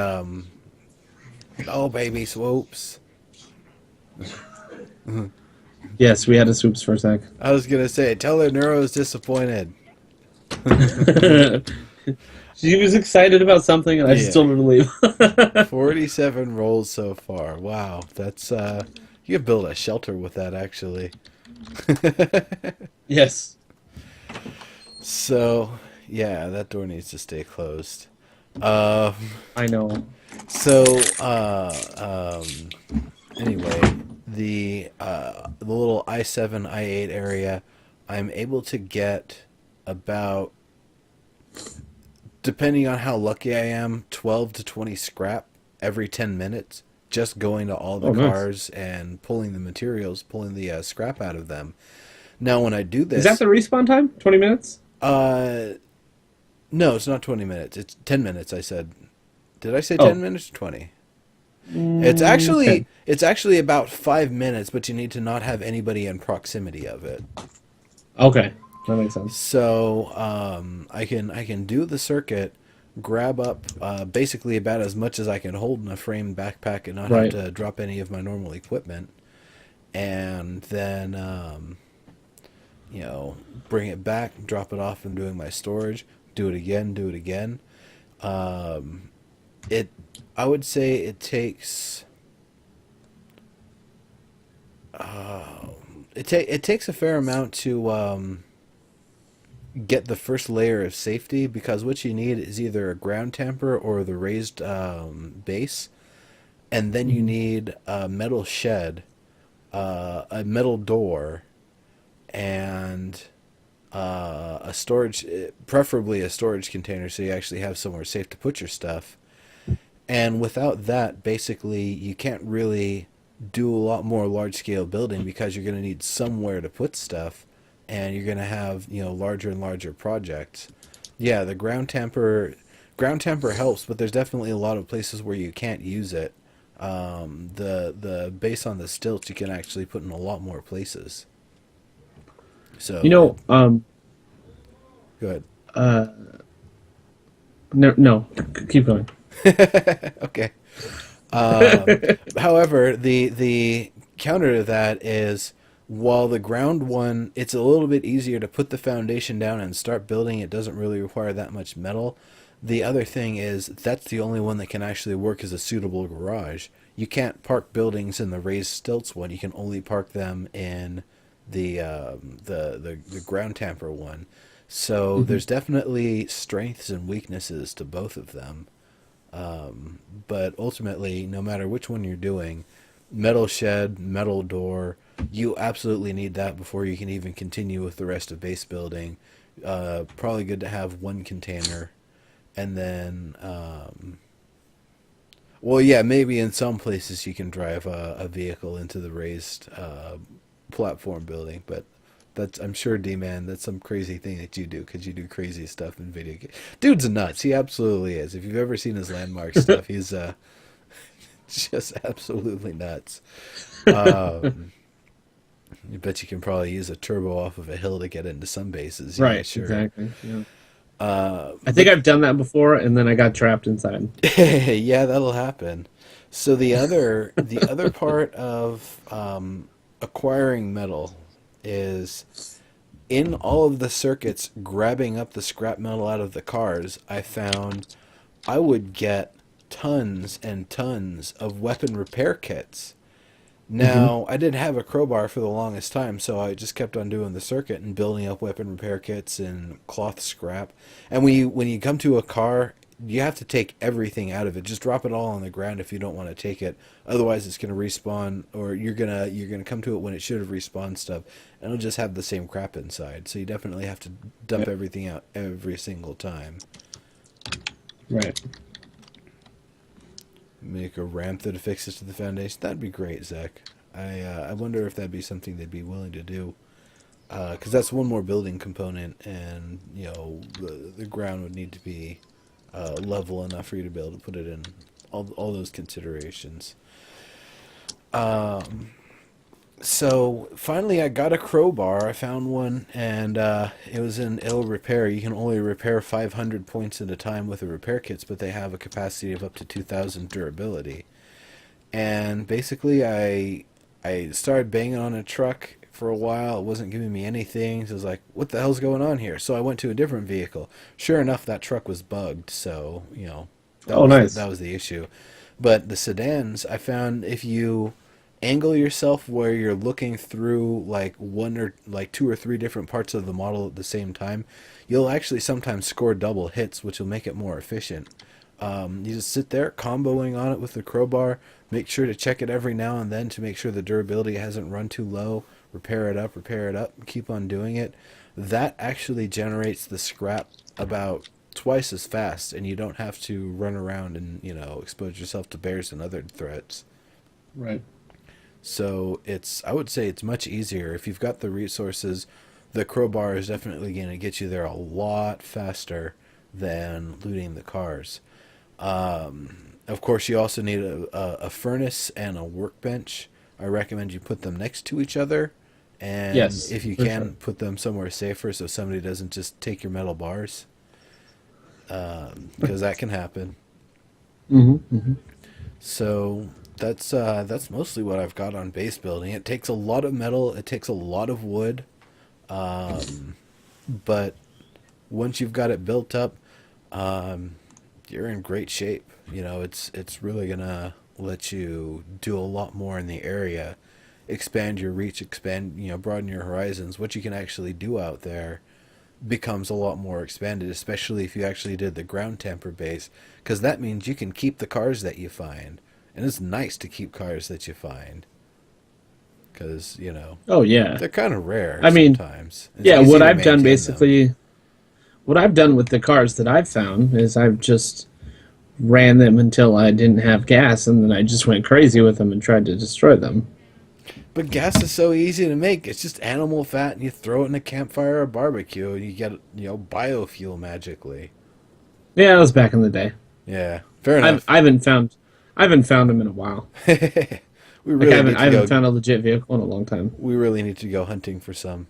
oh baby swoops. Yes, we had a swoops for a sec. I was gonna say, tell her Neuro's disappointed. She was excited about something, and I just told her to leave. 47 rolls so far. Wow, that's you could build a shelter with that actually. Yes. So yeah, that door needs to stay closed. Uh, I know. so anyway, the little I-7 I-8 area, I'm able to get about, depending on how lucky I am, 12 to 20 scrap every 10 minutes, just going to all the Oh, nice. cars and pulling the materials, pulling the scrap out of them. Now, when I do Is that this, the respawn time? 20 minutes? uh, no, it's not 20 minutes. It's 10 minutes, I said. Did I say 10 Oh, minutes or 20? It's mm, actually 10. it's actually about 5 minutes, but you need to not have anybody in proximity of it. Okay, that makes sense. So I can do the circuit, grab up basically about as much as I can hold in a framed backpack and not have Right. to drop any of my normal equipment, and then bring it back, drop it off, and doing my storage. Do it again, do it again. Um, it I would say it takes it takes a fair amount to get the first layer of safety, because what you need is either a ground tamper or the raised base, and then you Hmm. need a metal shed, a metal door, and a storage, preferably a storage container, so you actually have somewhere safe to put your stuff. And without that, basically, you can't really do a lot more large scale building, because you're going to need somewhere to put stuff, and you're going to have larger and larger projects. Yeah, the ground tamper helps, but there's definitely a lot of places where you can't use it. The base on the stilts you can actually put in a lot more places. You So know, go uh, no, no, keep going. ahead. Okay. Um, However, the counter to that is, while the ground one, it's a little bit easier to put the foundation down and start building. It doesn't really require that much metal. The other thing is, that's the only one that can actually work as a suitable garage. You can't park buildings in the raised stilts one. You can only park them in the ground tamper one. So Hmm. there's definitely strengths and weaknesses to both of them. But ultimately, no matter which one you're doing, metal shed, metal door, you absolutely need that before you can even continue with the rest of base building. Probably good to have one container, and then, well, yeah, maybe in some places you can drive a vehicle into the raised platform building, but that's, I'm sure, D-Man, that's some crazy thing that you do, because you do crazy stuff in video games. Dude's nuts. He absolutely is. If you've ever seen his landmark stuff, he's just absolutely nuts. Um, I bet you can probably use a turbo off of a hill to get into some bases. Yeah, Right, sure. exactly. Yeah. I think But I've done that before, and then I got trapped inside. yeah, that'll happen. So the other part of acquiring metal is, in all of the circuits grabbing up the scrap metal out of the cars. I found I would get tons and tons of weapon repair kits. Hmm. Now, I didn't have a crowbar for the longest time, so I just kept on doing the circuit and building up weapon repair kits and cloth scrap. And when you come to a car, you have to take everything out of it. Just drop it all on the ground if you don't want to take it. Otherwise, it's going to respawn, or you're gonna come to it when it should have respawned stuff, and it'll just have the same crap inside. So you definitely have to dump Right, everything out every single time. right. Make a ramp that affixes to the foundation. That'd be great, Zach. I wonder if that'd be something they'd be willing to do. Because that's one more building component, and the ground would need to be level enough for you to be able to put it in. All those considerations. So finally, I got a crowbar. I found one, and it was in ill repair. You can only repair 500 points at a time with the repair kits, but they have a capacity of up to 2,000 durability. And basically, I started banging on a truck for a while. It wasn't giving me anything. So I was like, "What the hell's going on here?" So I went to a different vehicle. Sure enough, that truck was bugged. So that Oh, was that nice. was the issue. But the sedans, I found, if you angle yourself where you're looking through like one or like two or three different parts of the model at the same time, you'll actually sometimes score double hits, which will make it more efficient. You just sit there comboing on it with the crowbar. Make sure to check it every now and then to make sure the durability hasn't run too low. Repair it up, keep on doing it. That actually generates the scrap about twice as fast, and you don't have to run around and, expose yourself to bears and other threats. Right. So I would say it's much easier. If you've got the resources, the crowbar is definitely going to get you there a lot faster than looting the cars. Of course, you also need a furnace and a workbench. I recommend you put them next to each other. And Yes, if you for can, sure. put them somewhere safer so somebody doesn't just take your metal bars. Because that can happen. Mm-hmm. So that's mostly what I've got on base building. It takes a lot of metal. It takes a lot of wood. But once you've got it built up, you're in great shape. It's really gonna let you do a lot more in the area, expand your reach, broaden your horizons. What you can actually do out there becomes a lot more expanded, especially if you actually did the ground tamper base, because that means you can keep the cars that you find, and it's nice to keep cars that you find, because Oh yeah. they're kind of rare I mean, sometimes. It's yeah. easy What to I've done maintain them. basically, what I've done with the cars that I've found is I've just ran them until I didn't have gas, and then I just went crazy with them and tried to destroy them. But gas is so easy to make. It's just animal fat, and you throw it in a campfire or barbecue, and you get biofuel magically. Yeah, that was back in the day. Yeah, fair I've enough. I haven't found I haven't found them in a while. we Like really need I to haven't go. found a legit vehicle in a long time, We really need to go hunting for some.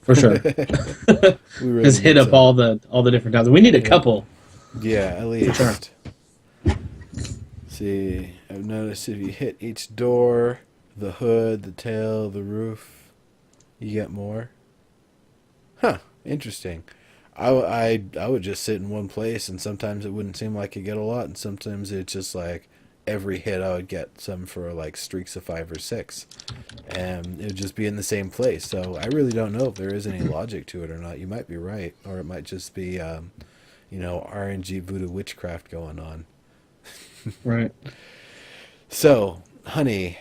for sure. We really Just hit need up some. all the different towns. We need a couple. Yeah, at Sure. least. See, I've noticed if you hit each door, the hood, the tail, the roof, you get more. Huh, interesting. I would just sit in one place, and sometimes it wouldn't seem like you get a lot, and sometimes it's just like every hit I would get some for like streaks of 5 or 6, and it would just be in the same place. So I really don't know if there is any logic to it or not. You might be right, or it might just be RNG voodoo witchcraft going on. Right. So, honey,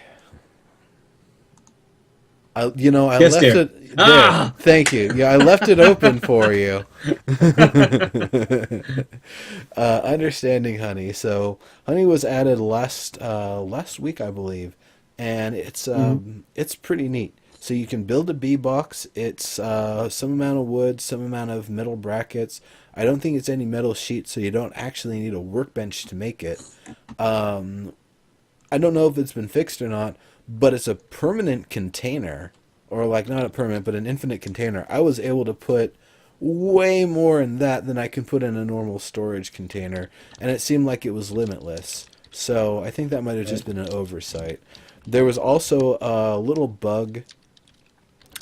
I Yes, left dear. it there. Ah. Thank you. Yeah, I left it open for you. Understanding honey. So honey was added last week, I believe, and Hmm. it's pretty neat. So you can build a bee box. It's some amount of wood, some amount of metal brackets. I don't think it's any metal sheets, so you don't actually need a workbench to make it. I don't know if it's been fixed or not, but it's a permanent container, or like not a permanent, but an infinite container. I was able to put way more in that than I can put in a normal storage container, and it seemed like it was limitless. So I think that might have just Right. been an oversight. There was also a little bug,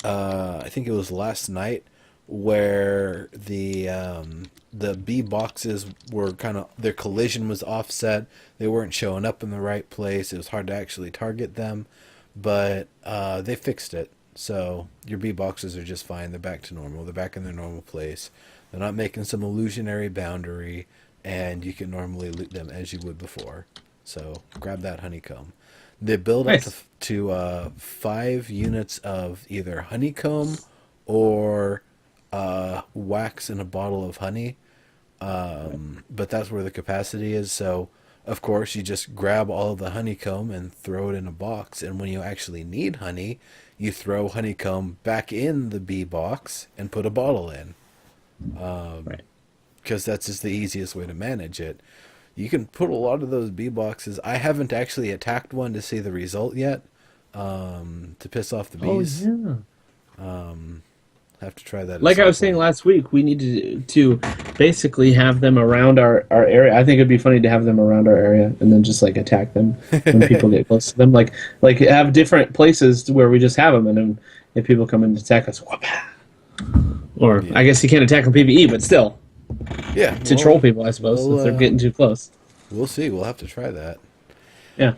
I think it was last night, where the B boxes were kind of, their collision was offset. They weren't showing up in the right place. It was hard to actually target them, but they fixed it. So your B boxes are just fine. They're back to normal. They're back in their normal place. They're not making some illusionary boundary, and you can normally loot them as you would before. So grab that honeycomb. They build up Nice. to 5 units of either honeycomb or wax in a bottle of honey. But that's where the capacity is. So, of course, you just grab all of the honeycomb and throw it in a box. And when you actually need honey, you throw honeycomb back in the bee box and put a bottle in. Right. Because that's just the easiest way to manage it. You can put a lot of those bee boxes. I haven't actually attacked one to see the result yet. To piss off the Oh bees. yeah. Have to try that at Like I some was saying point. last week, we need to basically have them around our area. I think it'd be funny to have them around our area and then just like attack them when people get close to them. Like have different places where we just have them, and then if people come in to attack us, whoop. Or Yeah. I guess you can't attack them PvE, but still Yeah. to troll people, I suppose, We'll if they're getting too close. we'll see. We'll have to try that. Yeah.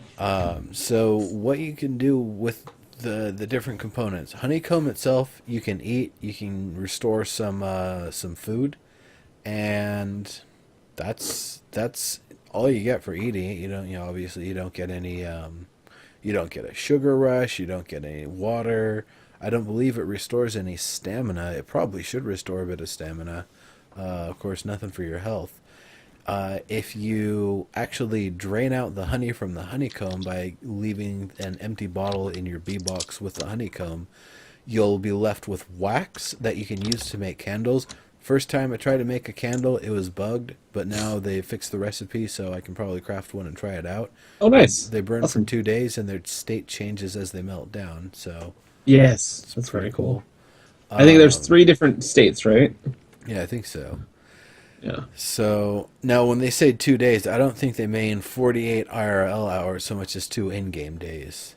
So what you can do with the different components, honeycomb itself, you can eat. You can restore some food, and that's all you get for eating it. Obviously you don't get any you don't get a sugar rush, you don't get any water. I don't believe it restores any stamina. It probably should restore a bit of stamina. Of course, nothing for your health. If you actually drain out the honey from the honeycomb by leaving an empty bottle in your bee box with the honeycomb, you'll be left with wax that you can use to make candles. First time I tried to make a candle, it was bugged, but now they fixed the recipe, so I can probably craft one and try it out. Oh, nice. They burn Awesome. for 2 days, and their state changes as they melt down, so Yes, that's very cool. I think there's 3 different states, right? Yeah, I think so. Yeah. So now when they say 2 days, I don't think they mean 48 IRL hours so much as 2 in-game days.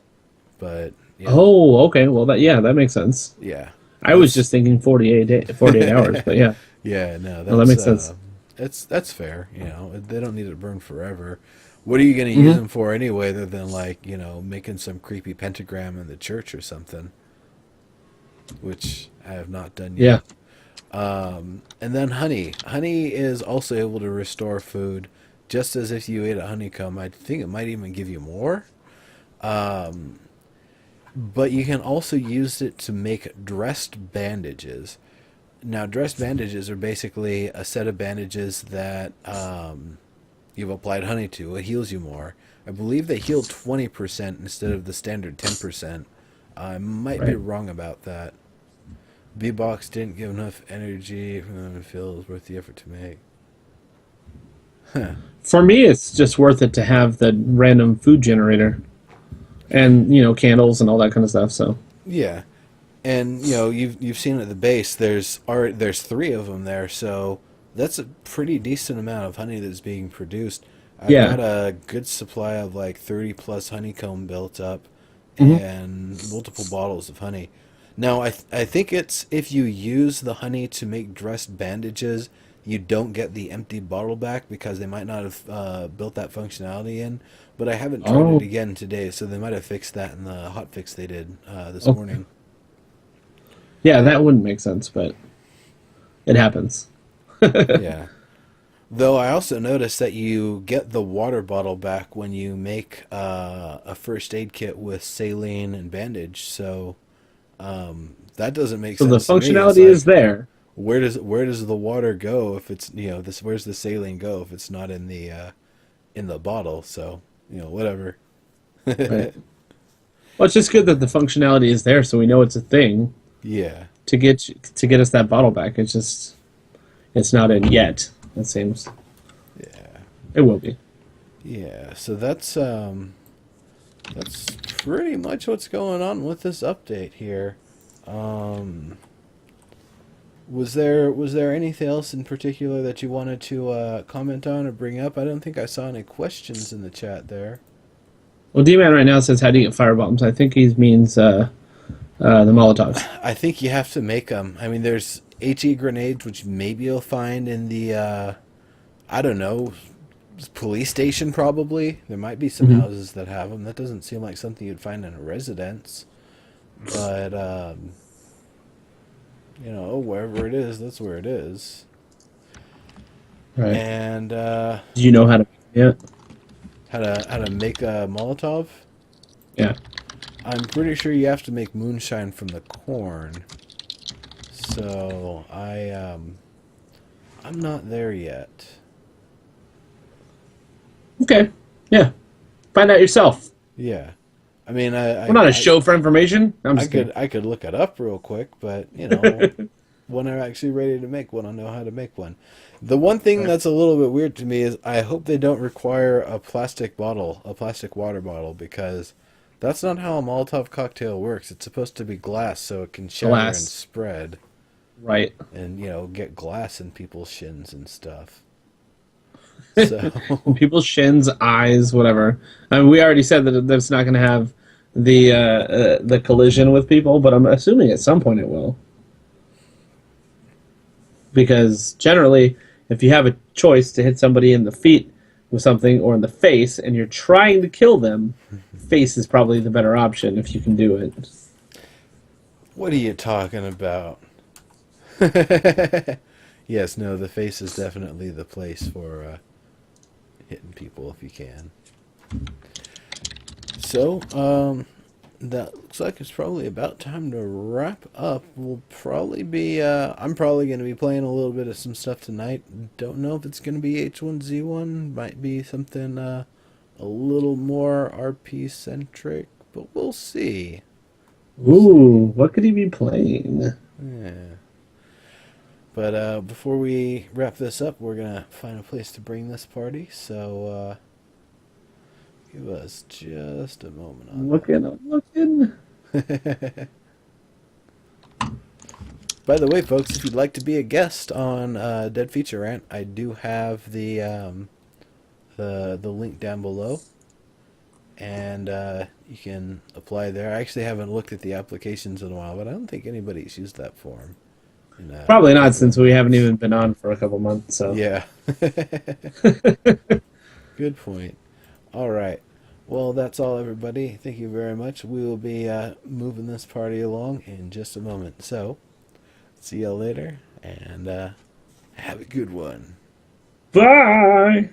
But yeah. Oh, okay. Well, that makes sense. Yeah. I was just thinking 48 hours, but yeah. Yeah, no, That makes sense. That's fair. They don't need it to burn forever. What are you going to use them for anyway, other than making some creepy pentagram in the church or something, which I have not done yet. Yeah. And then honey. Honey is also able to restore food, just as if you ate a honeycomb. I think it might even give you more. But you can also use it to make dressed bandages. Now, dressed bandages are basically a set of bandages that you've applied honey to. It heals you more. I believe they heal 20% instead of the standard 10%. I might be wrong about that. V-Box didn't give enough energy for them to feel it was worth the effort to make. Huh. For me, it's just worth it to have the random food generator. And, candles and all that kind of stuff, so. Yeah. And, you've seen at the base, there's 3 of them there, so that's a pretty decent amount of honey that's being produced. I've got a good supply of 30 plus honeycomb built up and multiple bottles of honey. Now, I think it's if you use the honey to make dressed bandages, you don't get the empty bottle back because they might not have built that functionality in. But I haven't tried it again today, so they might have fixed that in the hotfix they did this morning. Yeah, that wouldn't make sense, but it happens. Yeah. Though I also noticed that you get the water bottle back when you make a first aid kit with saline and bandage, so that doesn't make sense. So the functionality is there. Where does the water go if it's where's the saline go if it's not in the bottle? So whatever. Right. Well, it's just good that the functionality is there, so we know it's a thing. Yeah. To get us that bottle back, it's not in yet. It seems. Yeah. It will be. Yeah. So that's pretty much what's going on with this update here. Was there anything else in particular that you wanted to comment on or bring up? I don't think I saw any questions in the chat there. Well, D-Man right now says, how do you get firebombs? I think he means the Molotovs. I think you have to make them. I mean, there's HE grenades, which maybe you'll find in the, I don't know, police station probably. There might be some houses that have them. That doesn't seem like something you'd find in a residence. But, wherever it is, that's where it is. Right. And do you know how to make it? How to make a Molotov? Yeah. I'm pretty sure you have to make moonshine from the corn. So I'm not there yet. Okay. Yeah. Find out yourself. Yeah. I mean, we're not a show for information. I could look it up real quick, but when I'm actually ready to make one, I'll know how to make one. The one thing that's a little bit weird to me is I hope they don't require a plastic water bottle, because that's not how a Molotov cocktail works. It's supposed to be glass so it can shatter and spread. Right. And, get glass in people's shins and stuff. So people's shins, eyes, whatever. I mean, we already said that it's not going to have the collision with people, but I'm assuming at some point it will. Because generally, if you have a choice to hit somebody in the feet with something or in the face and you're trying to kill them, face is probably the better option if you can do it. What are you talking about? Yes, no, the face is definitely the place for hitting people if you can. So, that looks like it's probably about time to wrap up. We'll probably be, I'm probably going to be playing a little bit of some stuff tonight. Don't know if it's going to be H1Z1. Might be something a little more RP centric, but we'll see. Ooh, what could he be playing? Yeah. But before we wrap this up, we're going to find a place to bring this party. So, give us just a moment on I'm looking. that. By the way, folks, if you'd like to be a guest on Dead Feature Rant, I do have the link down below, and you can apply there. I actually haven't looked at the applications in a while, but I don't think anybody's used that form. Probably not, since we haven't even been on for a couple months. So Yeah. Good point. All right. Well, that's all, everybody. Thank you very much. We will be moving this party along in just a moment. So, see y'all later, and have a good one. bye.